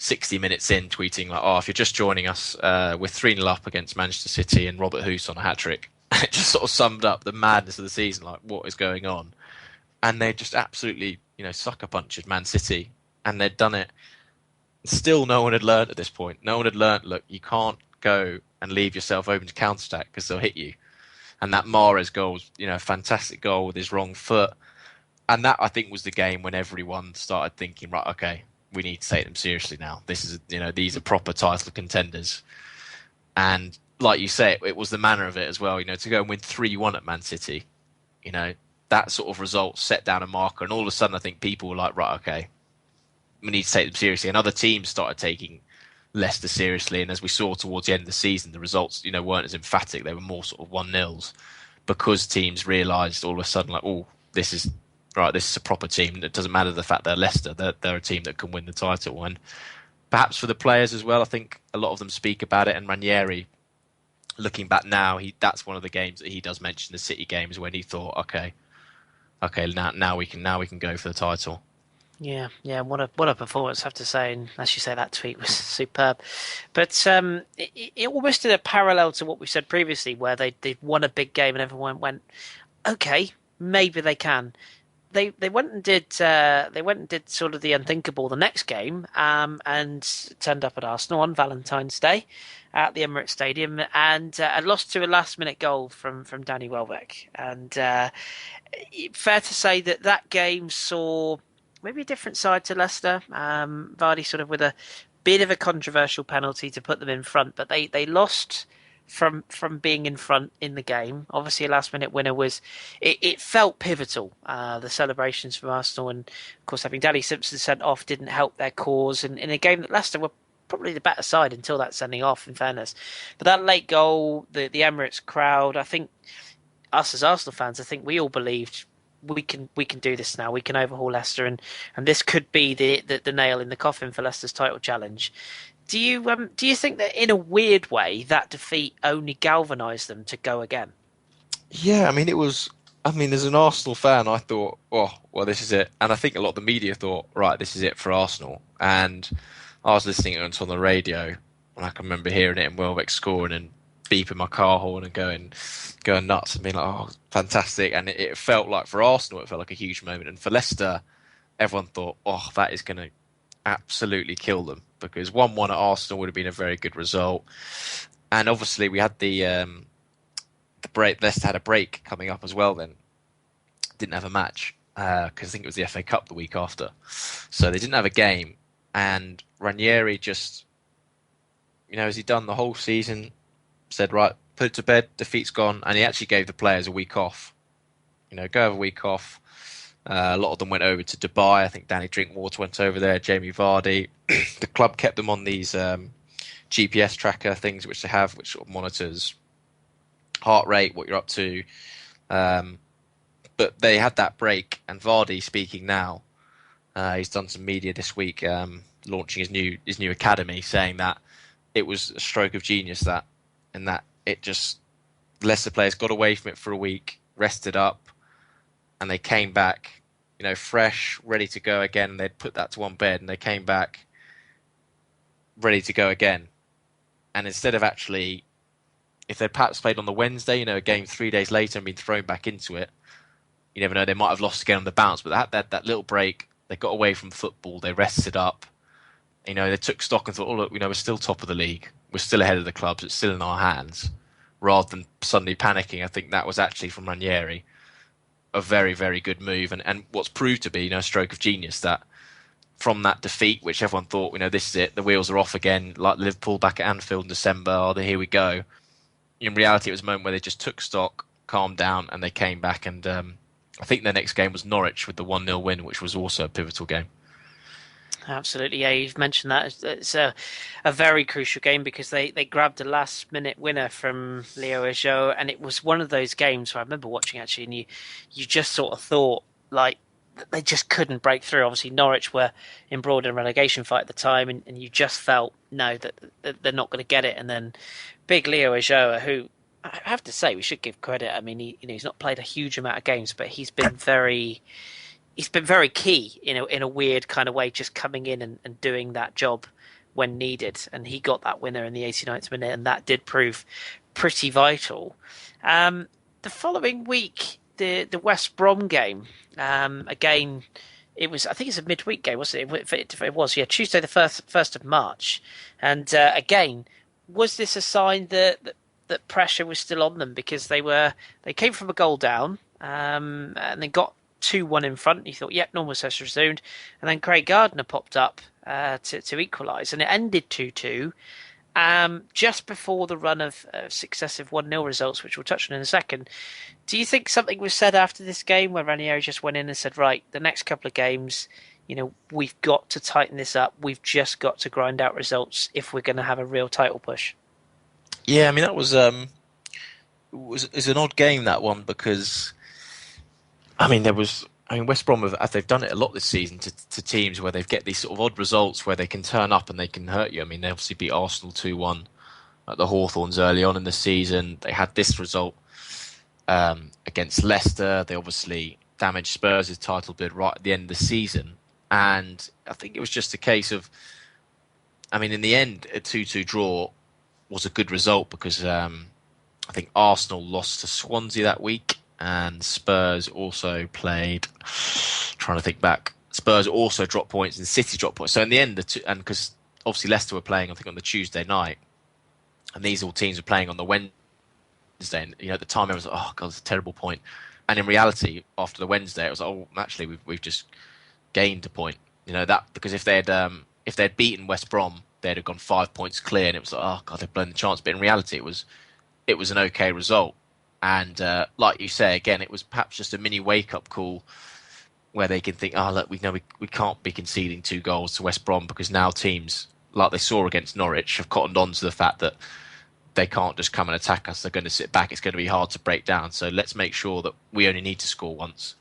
60 minutes in, tweeting like, "Oh, if you're just joining us, we're 3-0 up against Manchester City and Robert Hoos on a hat trick." And it just sort of summed up the madness of the season, like what is going on. And they just absolutely, sucker punched Man City, and they'd done it. Still, no one had learned at this point. No one had learned. Look, you can't go and leave yourself open to counter-attack because they'll hit you. And that Mahrez goal was, a fantastic goal with his wrong foot. And that, I think, was the game when everyone started thinking, right, okay, we need to take them seriously now. This is, these are proper title contenders. And like you say, it was the manner of it as well. To go and win 3-1 at Man City, that sort of result set down a marker. And all of a sudden, I think people were like, right, okay, we need to take them seriously. And other teams started taking Leicester seriously. And as we saw towards the end of the season, the results, weren't as emphatic. They were more sort of 1-0s because teams realised all of a sudden, like, oh, this is a proper team. It doesn't matter the fact they're Leicester. They're a team that can win the title. And perhaps for the players as well, I think a lot of them speak about it. And Ranieri, looking back now, that's one of the games that he does mention, the City games, when he thought, okay, now we can go for the title. Yeah, what a performance, I have to say. And as you say, that tweet was superb. But it almost did a parallel to what we said previously, where they won a big game and everyone went, okay, maybe they can. They went and did sort of the unthinkable the next game, and turned up at Arsenal on Valentine's Day at the Emirates Stadium, and lost to a last-minute goal from Danny Welbeck. And fair to say that game saw maybe a different side to Leicester. Vardy sort of with a bit of a controversial penalty to put them in front, but they lost from being in front in the game. Obviously, a last-minute winner it felt pivotal. The celebrations from Arsenal, and of course having Danny Simpson sent off didn't help their cause. And in a game that Leicester were probably the better side until that sending off, in fairness. But that late goal, the Emirates crowd, I think us as Arsenal fans, I think we all believed we can do this now. We can overhaul Leicester, and this could be the nail in the coffin for Leicester's title challenge. Do you think that in a weird way that defeat only galvanised them to go again? Yeah, as an Arsenal fan, I thought, oh, well, this is it. And I think a lot of the media thought, right, this is it for Arsenal. And I was listening to it on the radio, and I can remember hearing it in Welbeck scoring and beeping my car horn and going nuts and being like, oh, fantastic. And it felt like, for Arsenal, it felt like a huge moment. And for Leicester, everyone thought, oh, that is going to absolutely kill them, because 1-1 at Arsenal would have been a very good result. And obviously we had the break. Leicester had a break coming up as well then. Didn't have a match because I think it was the FA Cup the week after. So they didn't have a game. And Ranieri just, as he'd done the whole season, said, right, put it to bed, defeat's gone. And he actually gave the players a week off. Go have a week off. A lot of them went over to Dubai. I think Danny Drinkwater went over there, Jamie Vardy. The club kept them on these GPS tracker things which they have, which sort of monitors heart rate, what you're up to. But they had that break, and Vardy speaking now, he's done some media this week, launching his new academy, saying that it was a stroke of genius, that it just, Leicester players got away from it for a week, rested up, and they came back, fresh, ready to go again. They'd put that to one bed, and they came back ready to go again. And instead of actually, if they'd perhaps played on the Wednesday, a game 3 days later and been thrown back into it, you never know, they might have lost again on the bounce. But that little break, they got away from football, they rested up, they took stock and thought, oh, look, we're still top of the league. We're still ahead of the clubs. It's still in our hands. Rather than suddenly panicking, I think that was actually from Ranieri a very, very good move, and what's proved to be, a stroke of genius, that from that defeat, which everyone thought, this is it, the wheels are off again, like Liverpool back at Anfield in December, here we go. In reality, it was a moment where they just took stock, calmed down, and they came back, and I think their next game was Norwich with the 1-0 win, which was also a pivotal game. Absolutely, yeah, you've mentioned that. It's a very crucial game because they grabbed a last-minute winner from Leo Ajot, and it was one of those games where I remember watching, actually, and you just sort of thought, like, they just couldn't break through. Obviously, Norwich were embroiled in a relegation fight at the time, and you just felt, no, that they're not going to get it. And then big Leo Ajot, who I have to say we should give credit. I mean, he's not played a huge amount of games, but he's been very key in a weird kind of way, just coming in and doing that job when needed. And he got that winner in the 89th minute, and that did prove pretty vital. The following week, the West Brom game, again, it was, I think it's a midweek game, wasn't it? It was, yeah, Tuesday the first of March, and again, was this a sign that pressure was still on them because they came from a goal down, and they got 2-1 in front. You thought, yep, normal process resumed, and then Craig Gardner popped up to equalise, and it ended 2-2. Just before the run of successive 1-0 results, which we'll touch on in a second. Do you think something was said after this game where Ranieri just went in and said, right, the next couple of games, we've got to tighten this up. We've just got to grind out results if we're going to have a real title push? Yeah, I mean that was it's an odd game, that one, because West Brom as they've done it a lot this season to teams where they get these sort of odd results where they can turn up and they can hurt you. I mean, they obviously beat Arsenal 2-1 at the Hawthorns early on in the season. They had this result against Leicester. They obviously damaged Spurs' title bid right at the end of the season. And I think it was just a case of, in the end, a 2-2 draw was a good result because I think Arsenal lost to Swansea that week, and Spurs also played. Trying to think back, Spurs also dropped points and City dropped points. So in the end, and because obviously Leicester were playing, I think, on the Tuesday night, and these all teams were playing on the Wednesday. And at the time, I was like, "Oh God, it's a terrible point." And in reality, after the Wednesday, it was like, "Oh, actually, we've just gained a point." That because if they'd beaten West Brom, they'd have gone 5 points clear, and it was like, "Oh God, they've blown the chance." But in reality, it was an okay result. And like you say, again, it was perhaps just a mini wake-up call where they can think, "Oh, look, we know we can't be conceding 2 goals to West Brom because now teams, like they saw against Norwich, have cottoned on to the fact that they can't just come and attack us. They're going to sit back. It's going to be hard to break down. So let's make sure that we only need to score once.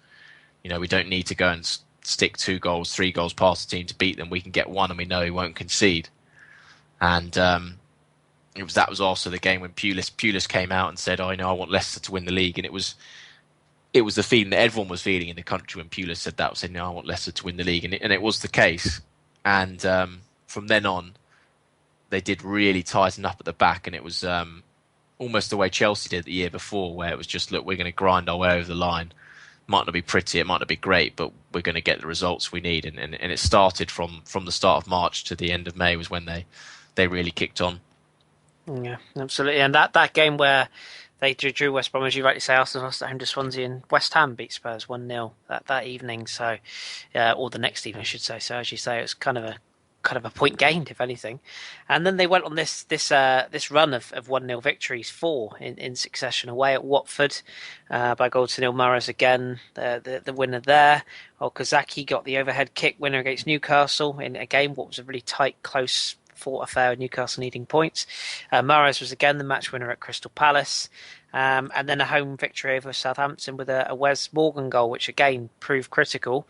We don't need to go and stick 2 goals, 3 goals past the team to beat them. We can get 1 and we know we won't concede." And that was also the game when Pulis came out and said, "Oh, I want Leicester to win the league." And it was the feeling that everyone was feeling in the country when Pulis said that, saying, "No, I want Leicester to win the league," and it was the case. And from then on, they did really tighten up at the back, and it was almost the way Chelsea did the year before, where it was just, look, we're going to grind our way over the line. Might not be pretty, it might not be great, but we're going to get the results we need. And it started from the start of March to the end of May was when they really kicked on. Yeah, absolutely. And that game where they drew West Brom, as you rightly say, Arsenal lost at home to Swansea, and West Ham beat Spurs 1-0 that evening. So, or the next evening, I should say. So, as you say, it was kind of a point gained, if anything. And then they went on this run of 1-0 victories, 4 in succession away at Watford by goal to nil. Mahrez again, the winner there. Okazaki got the overhead kick winner against Newcastle in a game what was a really tight, close fought affair, Newcastle needing points. Mahrez was again the match winner at Crystal Palace. And then a home victory over Southampton with a Wes Morgan goal, which again proved critical.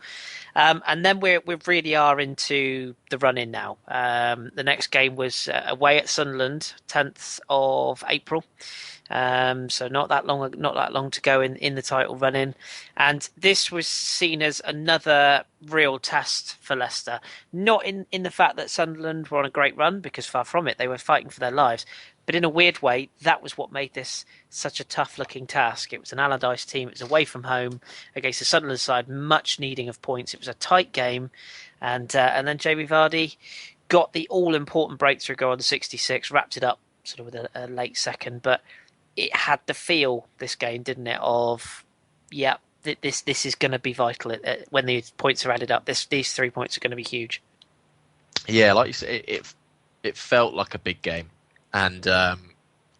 And then we really are into the run-in now. The next game was away at Sunderland, 10th of April. So not that long to go in the title run-in. And this was seen as another real test for Leicester. Not in the fact that Sunderland were on a great run, because far from it, they were fighting for their lives. But in a weird way, that was what made this such a tough-looking task. It was an Allardyce team. It was away from home against the Sunderland side, much needing of points. It was a tight game. And then Jamie Vardy got the all-important breakthrough goal on the 66, wrapped it up sort of with a late second. But it had the feel, this game, didn't it, of, yeah, this is going to be vital. When these points are added up, these 3 points are going to be huge. Yeah, like you say, it felt like a big game. And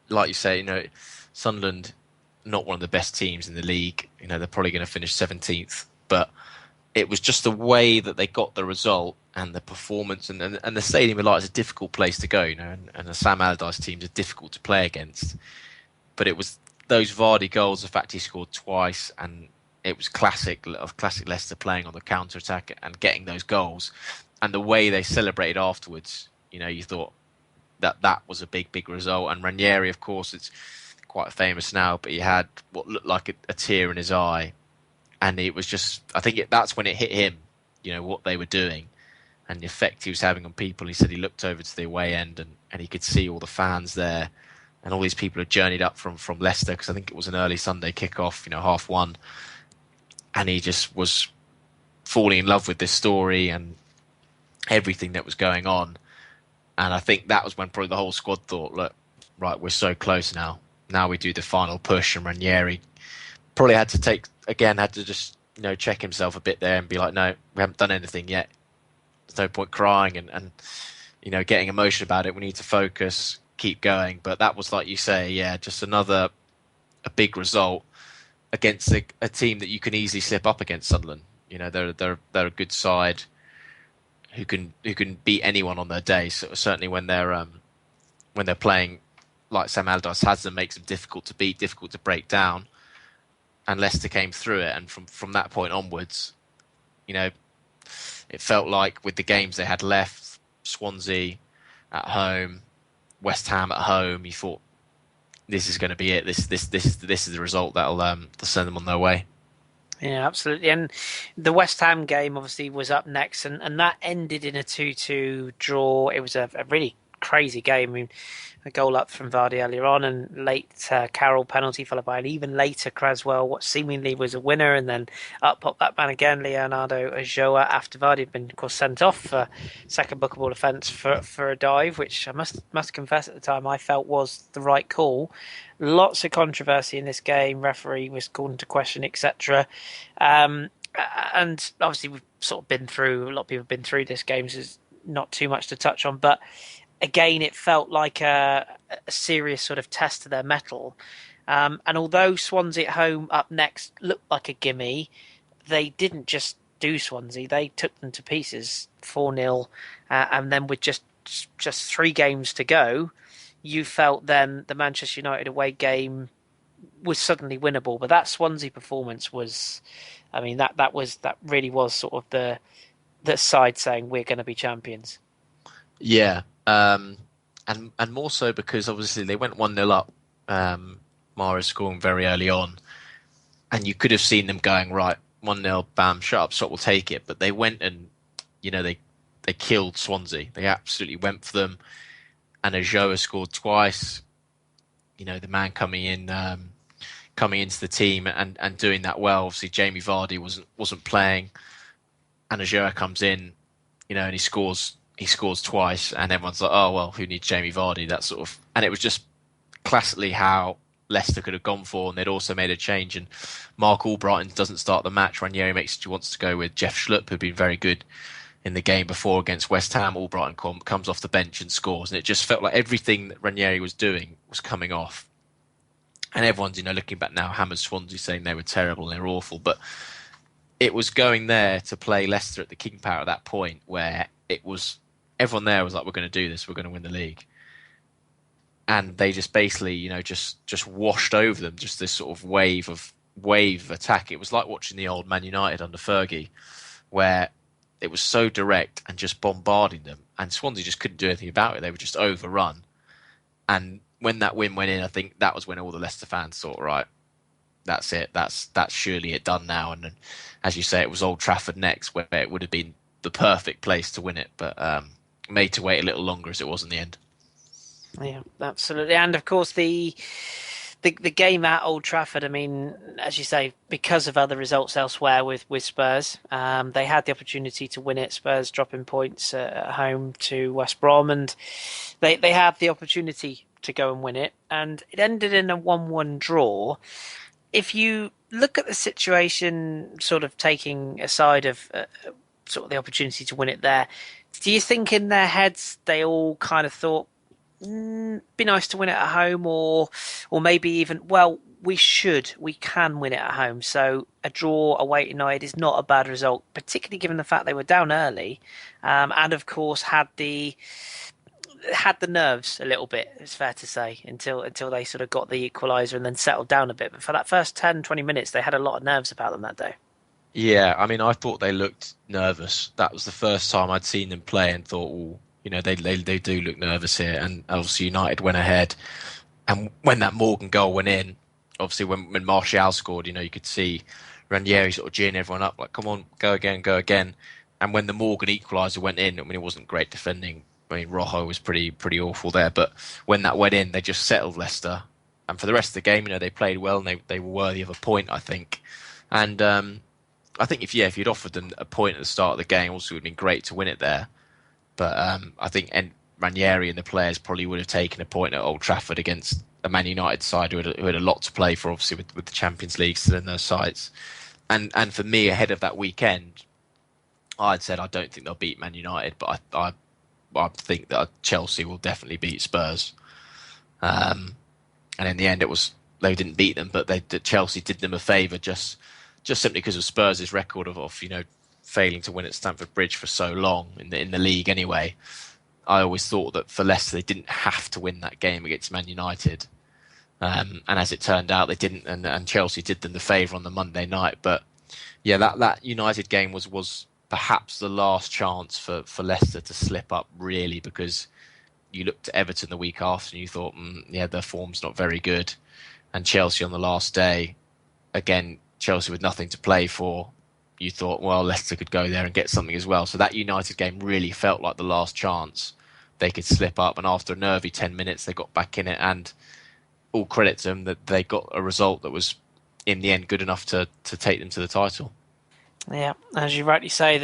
like you say, Sunderland, not one of the best teams in the league. They're probably going to finish 17th. But it was just the way that they got the result and the performance. And the Stadium of Light is a difficult place to go, and the Sam Allardyce teams are difficult to play against. But it was those Vardy goals, the fact he scored twice, and it was classic Leicester playing on the counter-attack and getting those goals. And the way they celebrated afterwards, you thought, that was a big result. And Ranieri, of course, it's quite famous now, but he had what looked like a tear in his eye, and it was just, I think that's when it hit him, what they were doing and the effect he was having on people. He said he looked over to the away end and he could see all the fans there, and all these people had journeyed up from Leicester, because I think it was an early Sunday kickoff, 1:30, and he just was falling in love with this story and everything that was going on. And I think that was when probably the whole squad thought, look, right, we're so close now. Now we do the final push, and Ranieri probably had to just, check himself a bit there and be like, no, we haven't done anything yet. There's no point crying and getting emotional about it. We need to focus, keep going. But that was, like you say, just a big result against a team that you can easily slip up against. Sunderland. They're a good side who can beat anyone on their day. So certainly when they're playing like Sam Allardyce has them, makes them difficult to beat, difficult to break down. And Leicester came through it, and from that point onwards, it felt like with the games they had left, Swansea at home, West Ham at home, you thought this is going to be it. This is the result that'll send them on their way. Yeah, absolutely. And the West Ham game obviously was up next, and that ended in a 2-2 draw. It was a really crazy game. I mean, a goal up from Vardy earlier on, and late Carroll penalty followed by an even later Cresswell, what seemingly was a winner, and then up popped that man again, Leonardo Ulloa, after Vardy had been, of course, sent off for second bookable offence for a dive, which I must confess at the time I felt was the right call. Lots of controversy in this game. Referee was called into question, etc. And obviously we've sort of been through, a lot of people have been through this game, so there's not too much to touch on, but again, it felt like a serious sort of test to their mettle. And although Swansea at home up next looked like a gimme, they didn't just do Swansea. They took them to pieces, 4-0. And then with just 3 games to go, you felt then the Manchester United away game was suddenly winnable. But that Swansea performance was, I mean, that really was sort of the side saying we're going to be champions. Yeah. And more so because obviously they went 1-0 up, Mahrez scoring very early on, and you could have seen them going, right, 1-0, bam, shut up, Sot will take it. But they went and, they killed Swansea. They absolutely went for them. And Ulloa scored twice. The man coming into the team and doing that well. Obviously, Jamie Vardy wasn't playing, and Ulloa comes in, and he scores twice, and everyone's like, oh, well, who needs Jamie Vardy? That sort of, and it was just classically how Leicester could have gone for, and they'd also made a change. And Mark Albrighton doesn't start the match. Ranieri wants to go with Jeff Schlupp, who'd been very good in the game before against West Ham. Albrighton comes off the bench and scores, and it just felt like everything that Ranieri was doing was coming off. And everyone's, looking back now, hammered Swansea, saying they were terrible and they were awful, but it was going there to play Leicester at the King Power at that point, where it was, everyone there was like, we're going to do this, we're going to win the league. And they just basically, just washed over them, just this sort of wave of attack. It was like watching the old Man United under Fergie, where it was so direct and just bombarding them. And Swansea just couldn't do anything about it. They were just overrun. And when that win went in, I think that was when all the Leicester fans thought, right, that's it. That's surely it done now. And then, as you say, it was Old Trafford next, where it would have been the perfect place to win it. But made to wait a little longer as it was in the end. Yeah, absolutely. And of course, the game at Old Trafford, I mean, as you say, because of other results elsewhere with Spurs, they had the opportunity to win it. Spurs dropping points at home to West Brom, and they had the opportunity to go and win it. And it ended in a 1-1 draw. If you look at the situation, sort of taking aside of sort of the opportunity to win it there, do you think in their heads they all kind of thought, be nice to win it at home, or maybe even, well, we can win it at home, so a draw away at United is not a bad result, particularly given the fact they were down early, and of course had the nerves a little bit, it's fair to say, until they sort of got the equaliser and then settled down a bit. But for that first 10-20 minutes, they had a lot of nerves about them that day. Yeah, I mean, I thought they looked nervous. That was the first time I'd seen them play and thought, they do look nervous here. And obviously United went ahead. And when that Morgan goal went in, obviously when Martial scored, you could see Ranieri sort of geeing everyone up, like, come on, go again, go again. And when the Morgan equaliser went in, I mean, it wasn't great defending. I mean, Rojo was pretty awful there. But when that went in, they just settled Leicester. And for the rest of the game, they played well and they were worthy of a point, I think. And I think if you'd offered them a point at the start of the game, also it would have been great to win it there. But I think Ranieri and the players probably would have taken a point at Old Trafford against a Man United side who had a lot to play for, obviously with the Champions League still in their sights. And for me, ahead of that weekend, I'd said I don't think they'll beat Man United, but I think that Chelsea will definitely beat Spurs. And in the end, they didn't beat them, but Chelsea did them a favour just simply because of Spurs' record of failing to win at Stamford Bridge for so long in the league. Anyway, I always thought that for Leicester they didn't have to win that game against Man United, and as it turned out they didn't, and Chelsea did them the favour on the Monday night. But yeah, that United game was perhaps the last chance for Leicester to slip up, really, because you looked at Everton the week after and you thought, their form's not very good. And Chelsea on the last day, again, Chelsea with nothing to play for, you thought, well, Leicester could go there and get something as well. So that United game really felt like the last chance they could slip up. And after a nervy 10 minutes, they got back in it. And all credit to them that they got a result that was, in the end, good enough to take them to the title. Yeah, as you rightly say,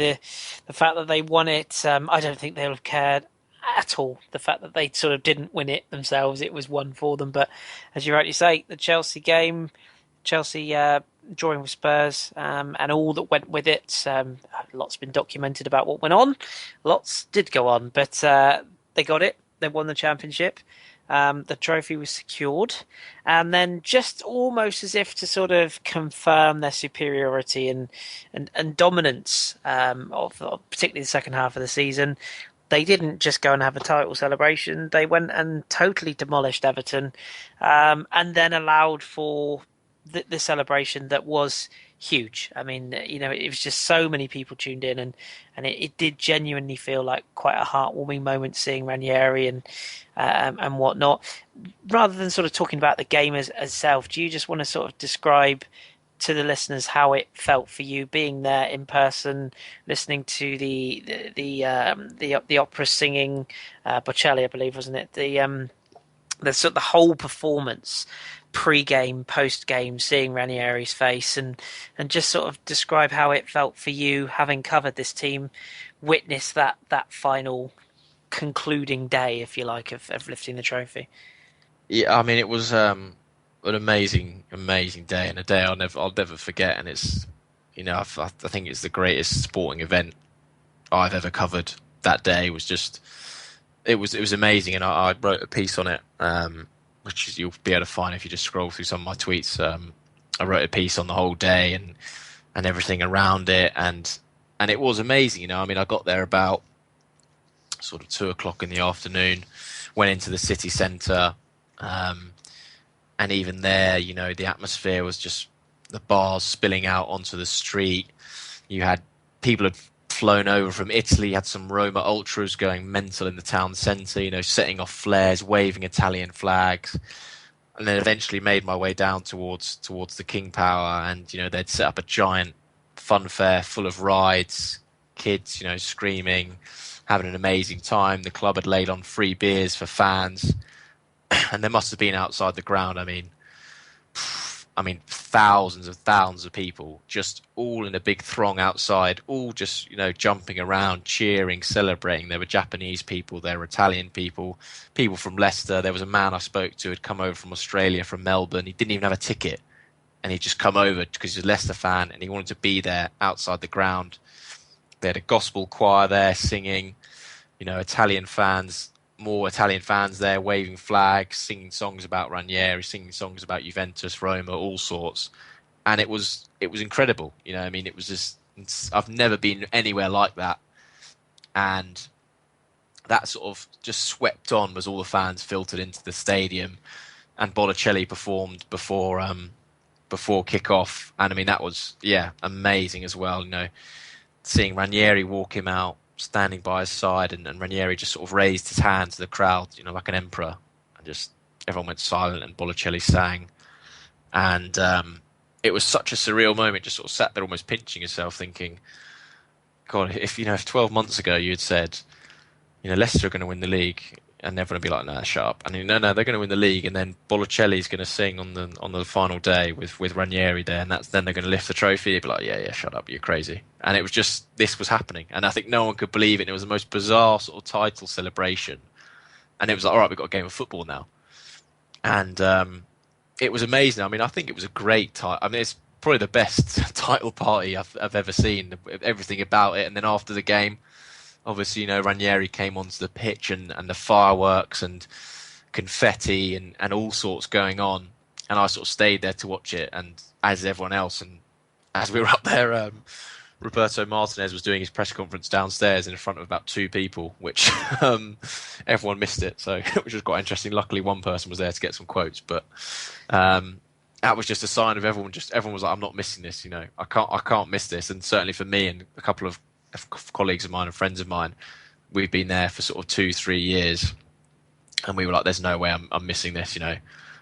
the fact that they won it, I don't think they'll have cared at all. The fact that they sort of didn't win it themselves, it was won for them. But as you rightly say, the Chelsea game, Chelsea drawing with Spurs, and all that went with it. Lots been documented about what went on. Lots did go on, but they got it. They won the championship. The trophy was secured, and then just almost as if to sort of confirm their superiority and dominance of particularly the second half of the season, they didn't just go and have a title celebration. They went and totally demolished Everton, and then allowed for the celebration that was huge. I mean, it was just so many people tuned in, and it did genuinely feel like quite a heartwarming moment seeing Ranieri and whatnot. Rather than sort of talking about the game as itself, do you just want to sort of describe to the listeners how it felt for you being there in person, listening to the opera singing, Bocelli, I believe, wasn't it? The sort of the whole performance, pre-game, post-game, seeing Ranieri's face, and just sort of describe how it felt for you, having covered this team, witness that final concluding day, if you like, of lifting the trophy. Yeah, I mean, it was an amazing day, and a day I'll never forget. And it's, I think it's the greatest sporting event I've ever covered. That day was just, it was amazing, and I wrote a piece on it, which you'll be able to find if you just scroll through some of my tweets. I wrote a piece on the whole day and everything around it, and it was amazing. I mean, I got there about sort of 2:00 in the afternoon, went into the city centre, and even there, the atmosphere was just the bars spilling out onto the street. You had people had flown over from Italy, had some Roma ultras going mental in the town centre, setting off flares, waving Italian flags, and then eventually made my way down towards the King Power, and they'd set up a giant fun fair full of rides, kids, screaming, having an amazing time. The club had laid on free beers for fans, and there must have been outside the ground, I mean, thousands of people, just all in a big throng outside, all just, jumping around, cheering, celebrating. There were Japanese people, there were Italian people, people from Leicester. There was a man I spoke to who had come over from Australia, from Melbourne. He didn't even have a ticket, and he'd just come over because he's a Leicester fan, and he wanted to be there outside the ground. They had a gospel choir there singing, Italian fans, more Italian fans there waving flags, singing songs about Ranieri, singing songs about Juventus, Roma, all sorts. And it was incredible. It was just, I've never been anywhere like that. And that sort of just swept on as all the fans filtered into the stadium, and Botticelli performed before kick-off. And that was, amazing as well. Seeing Ranieri walk him out, standing by his side, and Ranieri just sort of raised his hand to the crowd, like an emperor, and just everyone went silent and Balotelli sang. And it was such a surreal moment, just sort of sat there almost pinching yourself thinking, God, if 12 months ago you had said, Leicester are going to win the league, and everyone would be like, no, shut up. And no, they're going to win the league, and then Balotelli's going to sing on the final day with Ranieri there, and then they're going to lift the trophy. You'd be like, yeah, shut up, you're crazy. And it was just, this was happening, and I think no one could believe it. And it was the most bizarre sort of title celebration, and it was like, all right, we've got a game of football now, and it was amazing. I mean, I think it was a great title. I mean, it's probably the best title party I've ever seen. Everything about it, and then after the game, obviously, Ranieri came onto the pitch and the fireworks and confetti and all sorts going on. And I sort of stayed there to watch it, and as everyone else. And as we were up there, Roberto Martinez was doing his press conference downstairs in front of about 2 people, which everyone missed it. So which was quite interesting. Luckily, one person was there to get some quotes. But that was just a sign of everyone was like, I'm not missing this. I can't miss this. And certainly for me and a couple of colleagues of mine and friends of mine, we've been there for sort of 2-3 years, and we were like, there's no way I'm missing this.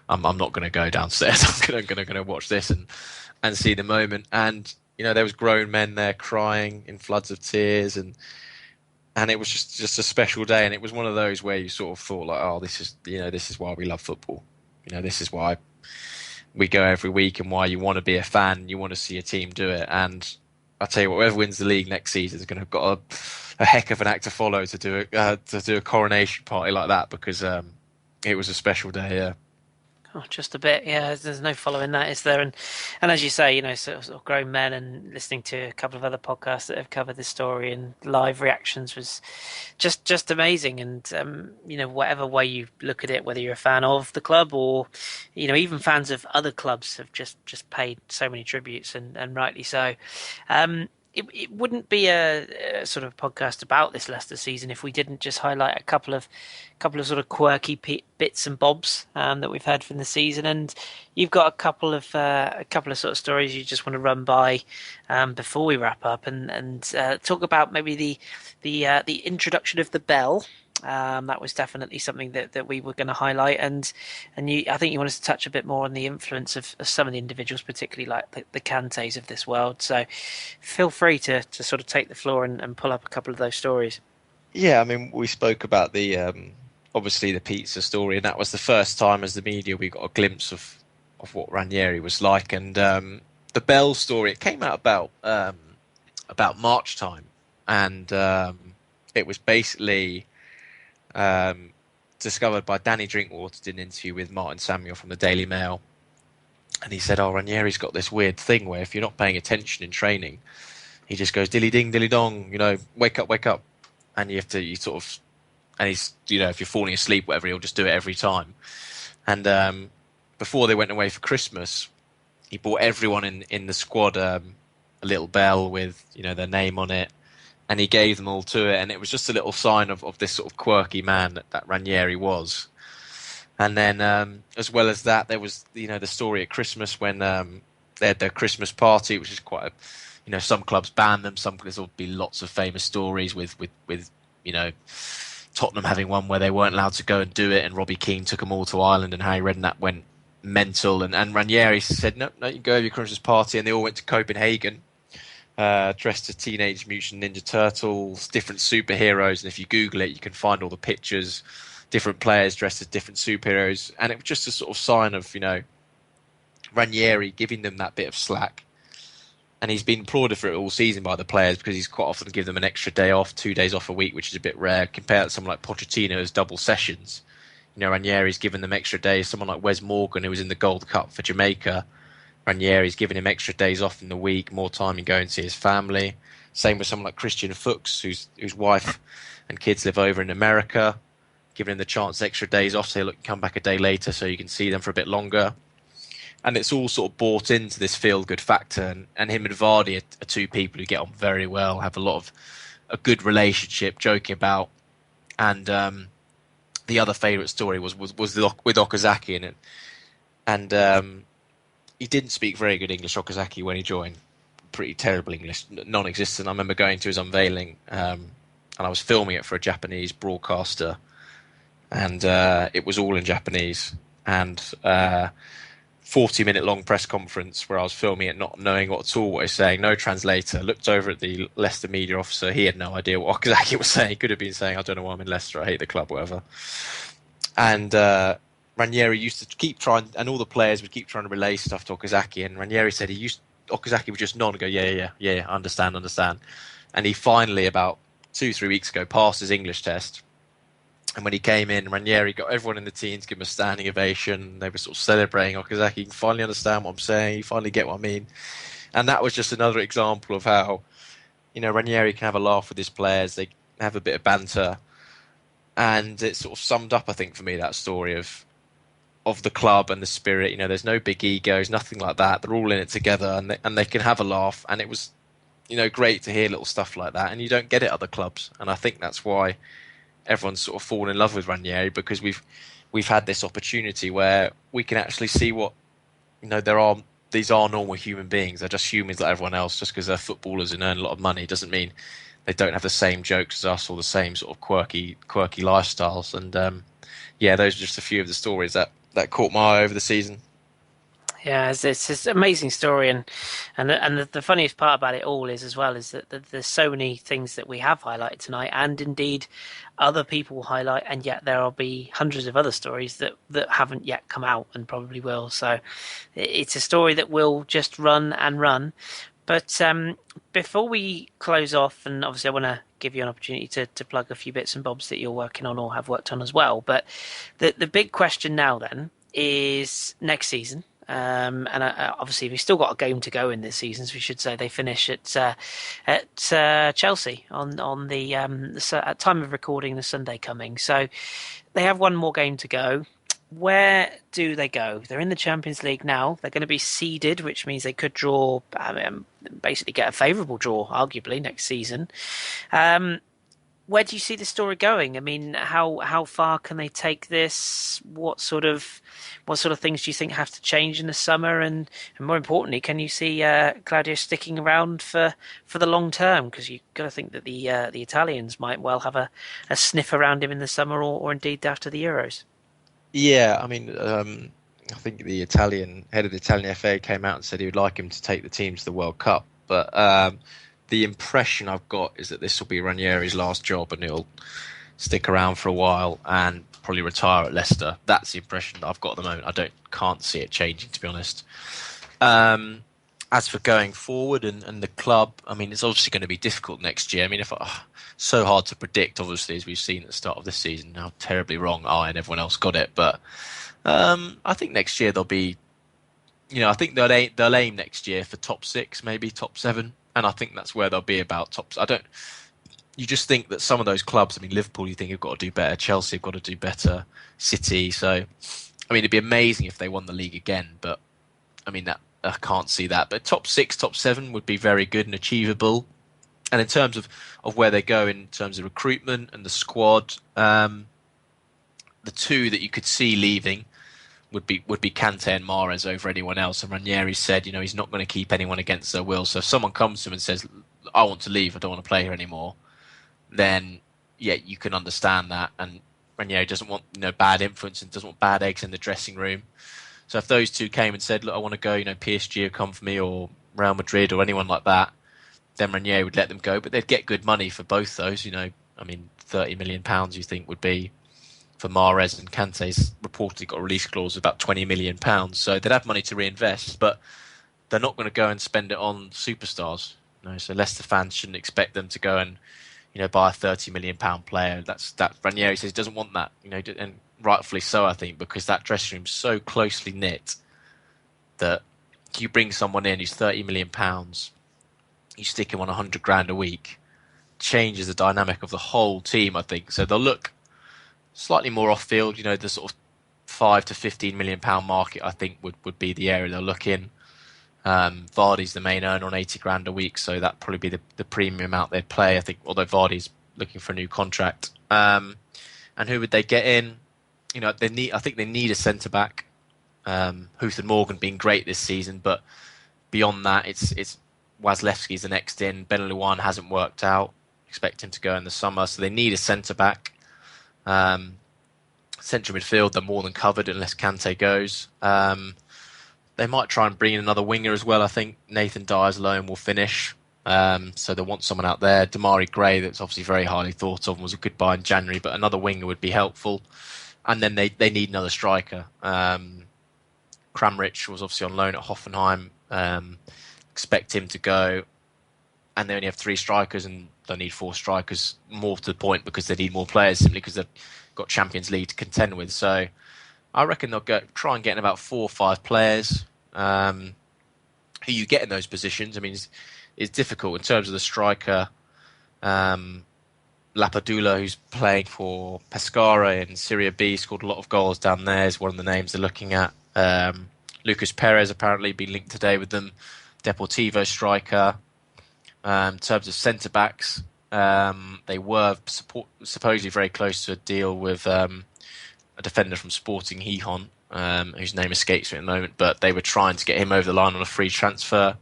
I'm not going to go downstairs. I'm going to watch this and see the moment. And there was grown men there crying in floods of tears, and it was just a special day. And it was one of those where you sort of thought like, oh, this is why we love football. This is why we go every week, and why you want to be a fan. You want to see a team do it. And I'll tell you what, whoever wins the league next season is going to have got a heck of an act to follow to do a coronation party like that, because it was a special day. Yeah. Oh, just a bit, yeah. There's no following that, is there? And as you say, sort of grown men, and listening to a couple of other podcasts that have covered this story, and live reactions was just amazing. And whatever way you look at it, whether you're a fan of the club or even fans of other clubs, have just paid so many tributes, and rightly so. It wouldn't be a sort of podcast about this Leicester season if we didn't just highlight a couple of sort of quirky bits and bobs that we've had from the season. And you've got a couple of sort of stories you just want to run by before we wrap up, and talk about maybe the introduction of the bell. That was definitely something that we were going to highlight, and I think you wanted to touch a bit more on the influence of some of the individuals, particularly like the Kantés of this world. So feel free to sort of take the floor and pull up a couple of those stories. Yeah, I mean, we spoke about the obviously the pizza story, and that was the first time as the media we got a glimpse of what Ranieri was like. And the Bell story, it came out about March time, and it was basically discovered by Danny Drinkwater, did an interview with Martin Samuel from the Daily Mail, and he said, Ranieri's got this weird thing where if you're not paying attention in training, he just goes dilly ding dilly dong, wake up, and you sort of, and he's, if you're falling asleep, whatever, he'll just do it every time. And before they went away for Christmas, he bought everyone in the squad a little bell with their name on it, and he gave them all to it, and it was just a little sign of this sort of quirky man that Ranieri was. And then as well as that, there was the story at Christmas when they had their Christmas party, which is quite a, some clubs ban them, there'll be lots of famous stories with Tottenham having one where they weren't allowed to go and do it, and Robbie Keane took them all to Ireland, and Harry Redknapp went mental, and Ranieri said, no, you go have your Christmas party, and they all went to Copenhagen, dressed as Teenage Mutant Ninja Turtles, different superheroes, and if you Google it, you can find all the pictures, different players dressed as different superheroes, and it was just a sort of sign of, Ranieri giving them that bit of slack. And he's been applauded for it all season by the players, because he's quite often give them an extra day off, 2 days off a week, which is a bit rare. Compare that to someone like Pochettino's double sessions. Ranieri's given them extra days. Someone like Wes Morgan, who was in the Gold Cup for Jamaica, Ranieri's given him extra days off in the week, more time in going to see his family. Same with someone like Christian Fuchs, whose wife and kids live over in America, giving him the chance extra days off. Say, look, come back a day later so you can see them for a bit longer. And it's all sort of bought into this feel-good factor. And him and Vardy are two people who get on very well, have a good relationship, joking about. And the other favourite story was with Okazaki in it. And he didn't speak very good English, Okazaki, when he joined. Pretty terrible English, non-existent. I remember going to his unveiling, and I was filming it for a Japanese broadcaster. And it was all in Japanese. and 40-minute long press conference where I was filming it, not knowing what at all what he's saying, no translator. Looked over at the Leicester media officer. He had no idea what Okazaki was saying. He could have been saying, I don't know why I'm in Leicester, I hate the club, whatever. And Ranieri used to keep trying, and all the players would keep trying to relay stuff to Okazaki, and Ranieri said Okazaki would just nod and go, yeah, understand. And he finally, about 2-3 weeks ago, passed his English test. And when he came in, Ranieri got everyone in the team to give him a standing ovation. They were sort of celebrating Okazaki. You can finally understand what I'm saying. You finally get what I mean. And that was just another example of how, Ranieri can have a laugh with his players. They have a bit of banter. And it sort of summed up, I think, for me, that story of the club and the spirit. There's no big egos, nothing like that. They're all in it together, and they can have a laugh. And it was, great to hear little stuff like that. And you don't get it at other clubs. And I think that's why everyone's sort of fallen in love with Ranieri, because we've had this opportunity where we can actually see what these are normal human beings. They're just humans like everyone else. Just because they're footballers and earn a lot of money doesn't mean they don't have the same jokes as us or the same sort of quirky lifestyles. And those are just a few of the stories that caught my eye over the season. Yeah, it's an amazing story, and the funniest part about it all is that there's so many things that we have highlighted tonight, and indeed other people will highlight, and yet there will be hundreds of other stories that haven't yet come out and probably will. So it's a story that will just run and run. But before we close off, and obviously I want to give you an opportunity to plug a few bits and bobs that you're working on or have worked on as well. But the big question now then is next season. And obviously we've still got a game to go in this season, so we should say they finish at Chelsea on the at time of recording, the Sunday coming. So they have one more game to go. Where do they go? They're in the Champions League now. They're going to be seeded, which means they could draw, basically get a favourable draw, arguably, next season. Where do you see the story going? I mean, how far can they take this? What sort of things do you think have to change in the summer? And more importantly, can you see Claudio sticking around for the long term? Because you've got to think that the Italians might well have a sniff around him in the summer or indeed after the Euros. Yeah, I mean, I think the head of the Italian FA came out and said he would like him to take the team to the World Cup. But the impression I've got is that this will be Ranieri's last job and he'll stick around for a while and probably retire at Leicester. That's the impression that I've got at the moment. I can't see it changing, to be honest. As for going forward and the club, I mean, it's obviously going to be difficult next year. I mean, so hard to predict, obviously, as we've seen at the start of this season, how terribly wrong I and everyone else got it. But I think next year they'll be, I think they'll aim next year for top 6, maybe top 7. And I think that's where they'll be about tops. You just think that some of those clubs, I mean, Liverpool, you think have got to do better. Chelsea have got to do better. City. So, I mean, it'd be amazing if they won the league again. But, I mean, I can't see that. But top 6, top 7 would be very good and achievable. And in terms of where they go in terms of recruitment and the squad, the two that you could see leaving would be Kante and Mahrez over anyone else. And Ranieri said, he's not going to keep anyone against their will. So if someone comes to him and says, I want to leave, I don't want to play here anymore, then, yeah, you can understand that. And Ranieri doesn't want bad influence and doesn't want bad eggs in the dressing room. So if those two came and said, look, I want to go, PSG will come for me, or Real Madrid or anyone like that, then Ranieri would let them go. But they'd get good money for both those. I mean, £30 million you think would be for Mahrez, and Kante's reportedly got a release clause of about £20 million. So they'd have money to reinvest, but they're not going to go and spend it on superstars. So Leicester fans shouldn't expect them to go and buy a £30 million player. That Ranieri says he doesn't want that. And rightfully so, I think, because that dressing room's so closely knit that you bring someone in who's £30 million, you stick him on 100 grand a week, changes the dynamic of the whole team, I think. So they'll look slightly more off-field, the sort of 5 to 15 million pound market, I think, would be the area they'll look in. Vardy's the main earner on 80 grand a week, so that'd probably be the premium amount they'd play, I think, although Vardy's looking for a new contract. And who would they get in? I think they need a centre-back. Huth and Morgan being great this season, but beyond that, it's Wasilewski's the next in. Ben Luan hasn't worked out. Expect him to go in the summer, so they need a centre-back. So Central midfield, they're more than covered unless Kante goes. They might try and bring in another winger as well. I think Nathan Dyer's loan will finish. So they want someone out there. Damari Gray, that's obviously very highly thought of, and was a good buy in January, but another winger would be helpful. And then they need another striker. Kramrich was obviously on loan at Hoffenheim. Expect him to go. And they only have 3 strikers, and they need 4 strikers, more to the point, because they need more players simply because they've got Champions League to contend with. So I reckon they'll try and get in about 4 or 5 players. Who you get in those positions, I mean, it's difficult in terms of the striker. Lapadula, who's playing for Pescara in Serie B, scored a lot of goals down there, is one of the names they're looking at. Lucas Perez apparently been linked today with them. Deportivo striker. In terms of centre-backs, they were supposedly very close to a deal with a defender from Sporting Gijón, whose name escapes me at the moment, but they were trying to get him over the line on a free transfer.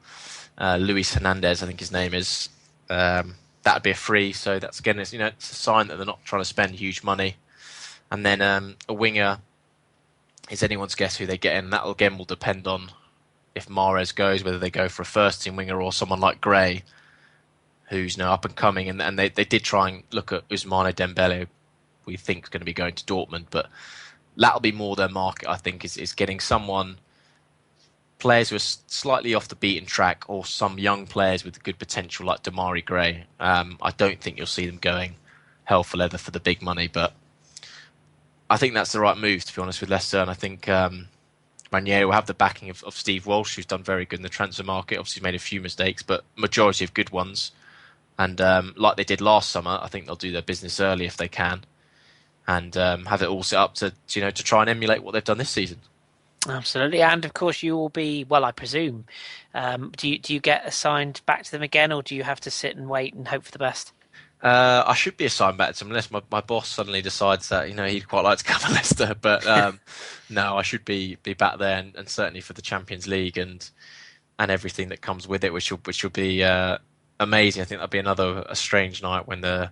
Luis Hernandez, I think his name is. That would be a free, so that's again, it's a sign that they're not trying to spend huge money. And then a winger is anyone's guess who they get in. That again will depend on if Mahrez goes, whether they go for a first-team winger or someone like Gray, who's now up and coming. And they did try and look at Ousmane Dembele, we think is going to be going to Dortmund, but that'll be more their market, I think, is getting players who are slightly off the beaten track, or some young players with good potential like Damari Gray. I don't think you'll see them going hell for leather for the big money, but I think that's the right move, to be honest, with Leicester. And I think Ranieri will have the backing of Steve Walsh, who's done very good in the transfer market. Obviously, he's made a few mistakes, but majority of good ones. And like they did last summer, I think they'll do their business early if they can, and have it all set up to try and emulate what they've done this season. Absolutely, and of course you will be. Well, I presume. Do you get assigned back to them again, or do you have to sit and wait and hope for the best? I should be assigned back to them unless my boss suddenly decides that he'd quite like to cover Leicester. But no, I should be back there, and certainly for the Champions League and everything that comes with it, which will be amazing. I think that'll be a strange night when they're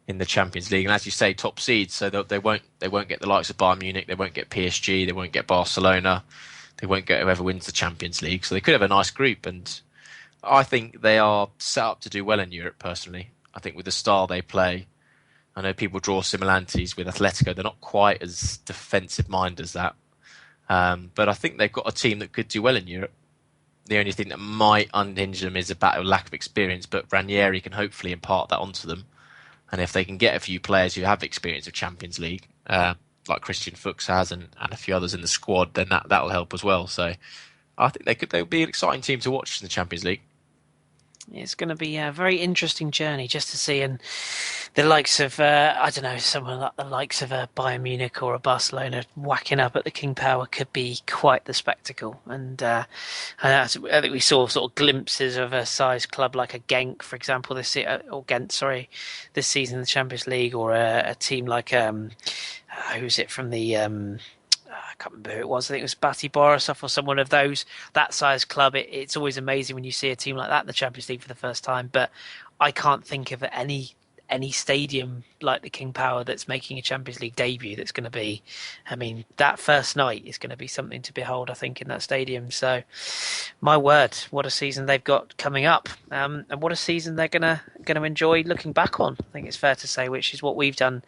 in the Champions League, and as you say, top seeds. So they won't get the likes of Bayern Munich, they won't get PSG, they won't get Barcelona, they won't get whoever wins the Champions League. So they could have a nice group, and I think they are set up to do well in Europe. Personally, I think with the style they play, I know people draw similarities with Atletico. They're not quite as defensive minded as that, but I think they've got a team that could do well in Europe. The only thing that might unhinge them is a lack of experience, but Ranieri can hopefully impart that onto them. And if they can get a few players who have experience of Champions League, like Christian Fuchs has, and a few others in the squad, then that'll help as well. So I think they'll be an exciting team to watch in the Champions League. It's going to be a very interesting journey just to see, and the likes of someone like the likes of a Bayern Munich or a Barcelona whacking up at the King Power could be quite the spectacle. And I think we saw sort of glimpses of a size club like a Genk, for example, this season in the Champions League, or a team like who's it from the I can't remember who it was. I think it was Bati Borisov or someone of that size club. It's always amazing when you see a team like that in the Champions League for the first time. But I can't think of any stadium like the King Power that's making a Champions League debut that's going to be. I mean, that first night is going to be something to behold, I think, in that stadium. So, my word, what a season they've got coming up, and what a season they're going to enjoy looking back on. I think it's fair to say, which is what we've done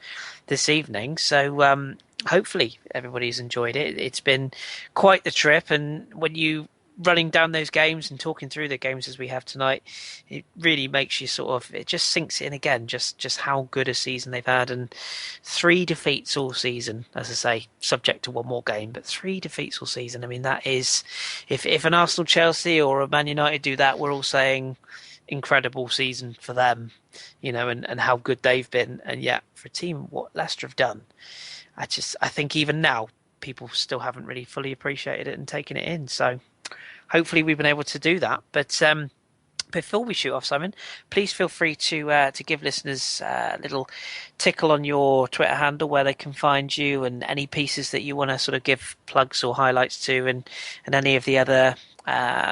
this evening. So. Hopefully everybody's enjoyed it. It's been quite the trip, and when you running down those games and talking through the games as we have tonight, it really makes you it just sinks in again, just how good a season they've had. And 3 defeats all season, as I say, subject to one more game, but 3 defeats all season. I mean, that is, if an Arsenal, Chelsea or a Man United do that, we're all saying incredible season for them, and how good they've been. And yet for a team, what Leicester have done, I think even now people still haven't really fully appreciated it and taken it in. So hopefully we've been able to do that. But before we shoot off, Simon, please feel free to give listeners a little tickle on your Twitter handle where they can find you, and any pieces that you want to sort of give plugs or highlights to, and any of the other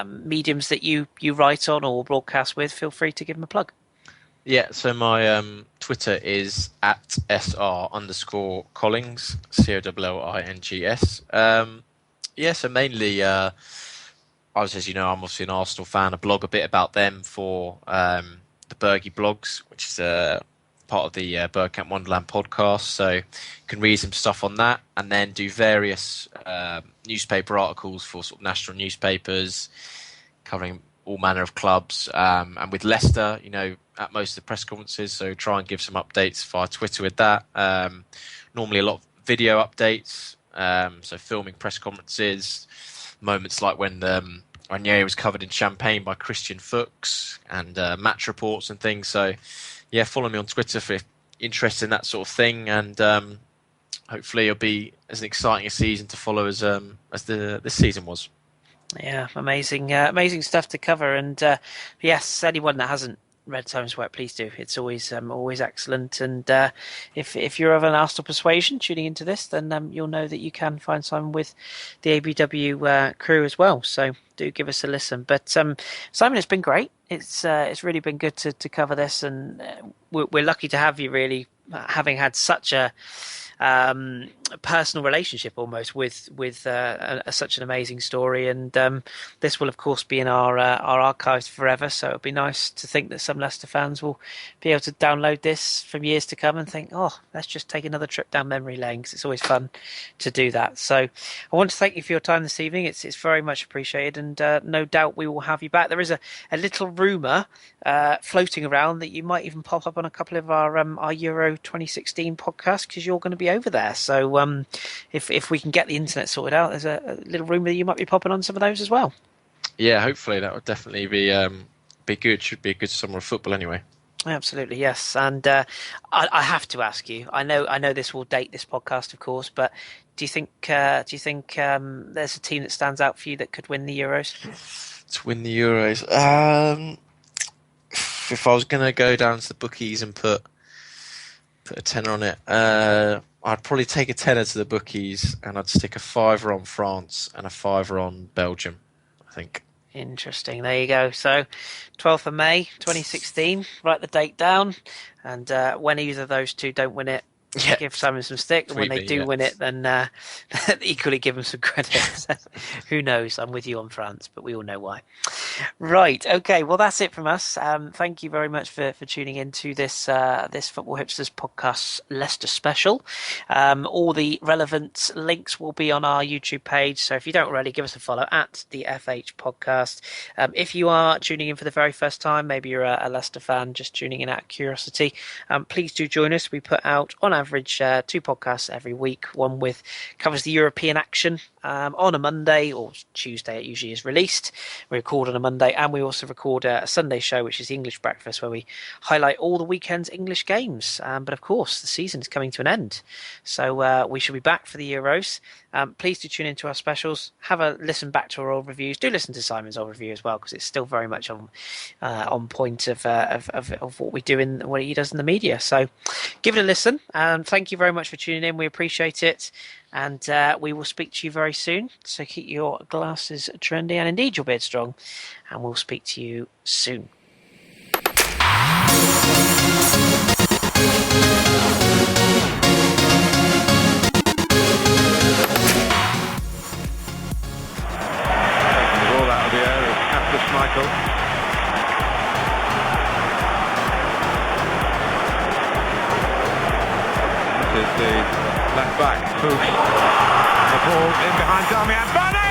mediums that you write on or broadcast with. Feel free to give them a plug. Yeah, so my Twitter is at @SR_Collings, COLLINGS. So mainly, as you know, I'm obviously an Arsenal fan. I blog a bit about them for the Bergie blogs, which is part of the Bergkamp Wonderland podcast. So you can read some stuff on that, and then do various newspaper articles for sort of national newspapers, covering all manner of clubs. And with Leicester, at most of the press conferences, so try and give some updates via Twitter with that. Normally a lot of video updates, so filming press conferences, moments like when Ranieri was covered in champagne by Christian Fuchs, and match reports and things. So yeah, follow me on Twitter if you're interested in that sort of thing, and hopefully it'll be as exciting a season to follow as this season was. Yeah, amazing stuff to cover. And yes, anyone that hasn't read Times Wet, please do. It's always excellent. And if you're of an Arsenal persuasion tuning into this, then you'll know that you can find Simon with the ABW crew as well. So do give us a listen. But Simon, it's been great. It's really been good to cover this, and we're lucky to have you, really, having had such a personal relationship almost with such an amazing story. And this will of course be in our archives forever, so it'll be nice to think that some Leicester fans will be able to download this from years to come and think, oh, let's just take another trip down memory lane, because it's always fun to do that. So I want to thank you for your time this evening. It's very much appreciated, and no doubt we will have you back. There is a little rumour floating around that you might even pop up on a couple of our Euro 2016 podcasts, because you're going to be over there. So if we can get the internet sorted out, there's a little rumour that you might be popping on some of those as well. Yeah, hopefully that would definitely be good. Should be a good summer of football anyway. Absolutely, yes. And I have to ask you. I know this will date this podcast, of course, but do you think there's a team that stands out for you that could win the Euros? To win the Euros, if I was going to go down to the bookies and put a tenner on it, I'd probably take a tenner to the bookies, and I'd stick a fiver on France and a fiver on Belgium, I think. Interesting. There you go. So 12th of May 2016, write the date down, and when either of those two don't win it, give Simon some stick. And when they do win it, then equally give them some credit. Who knows? I'm with you on France, but we all know why. Right. Okay. Well, that's it from us. Thank you very much for tuning into this Football Hipsters podcast Leicester special. All the relevant links will be on our YouTube page. So if you don't already, give us a follow at the FH podcast. If you are tuning in for the very first time, maybe you're a Leicester fan just tuning in out of curiosity, please do join us. We put out on average 2 podcasts every week. One covers the European action on a Monday or Tuesday. It usually is released. We record on a Monday, and we also record a Sunday show, which is the English Breakfast, where we highlight all the weekend's English games. But of course, the season is coming to an end, so we shall be back for the Euros. Please do tune into our specials. Have a listen back to our old reviews. Do listen to Simon's old review as well, because it's still very much on point of what we do in what he does in the media. So give it a listen. Thank you very much for tuning in. We appreciate it, and we will speak to you very soon. So keep your glasses trendy and indeed your beard strong, and we'll speak to you soon. Michael. This is the left back, Fuchs. The ball in behind Damian Bane!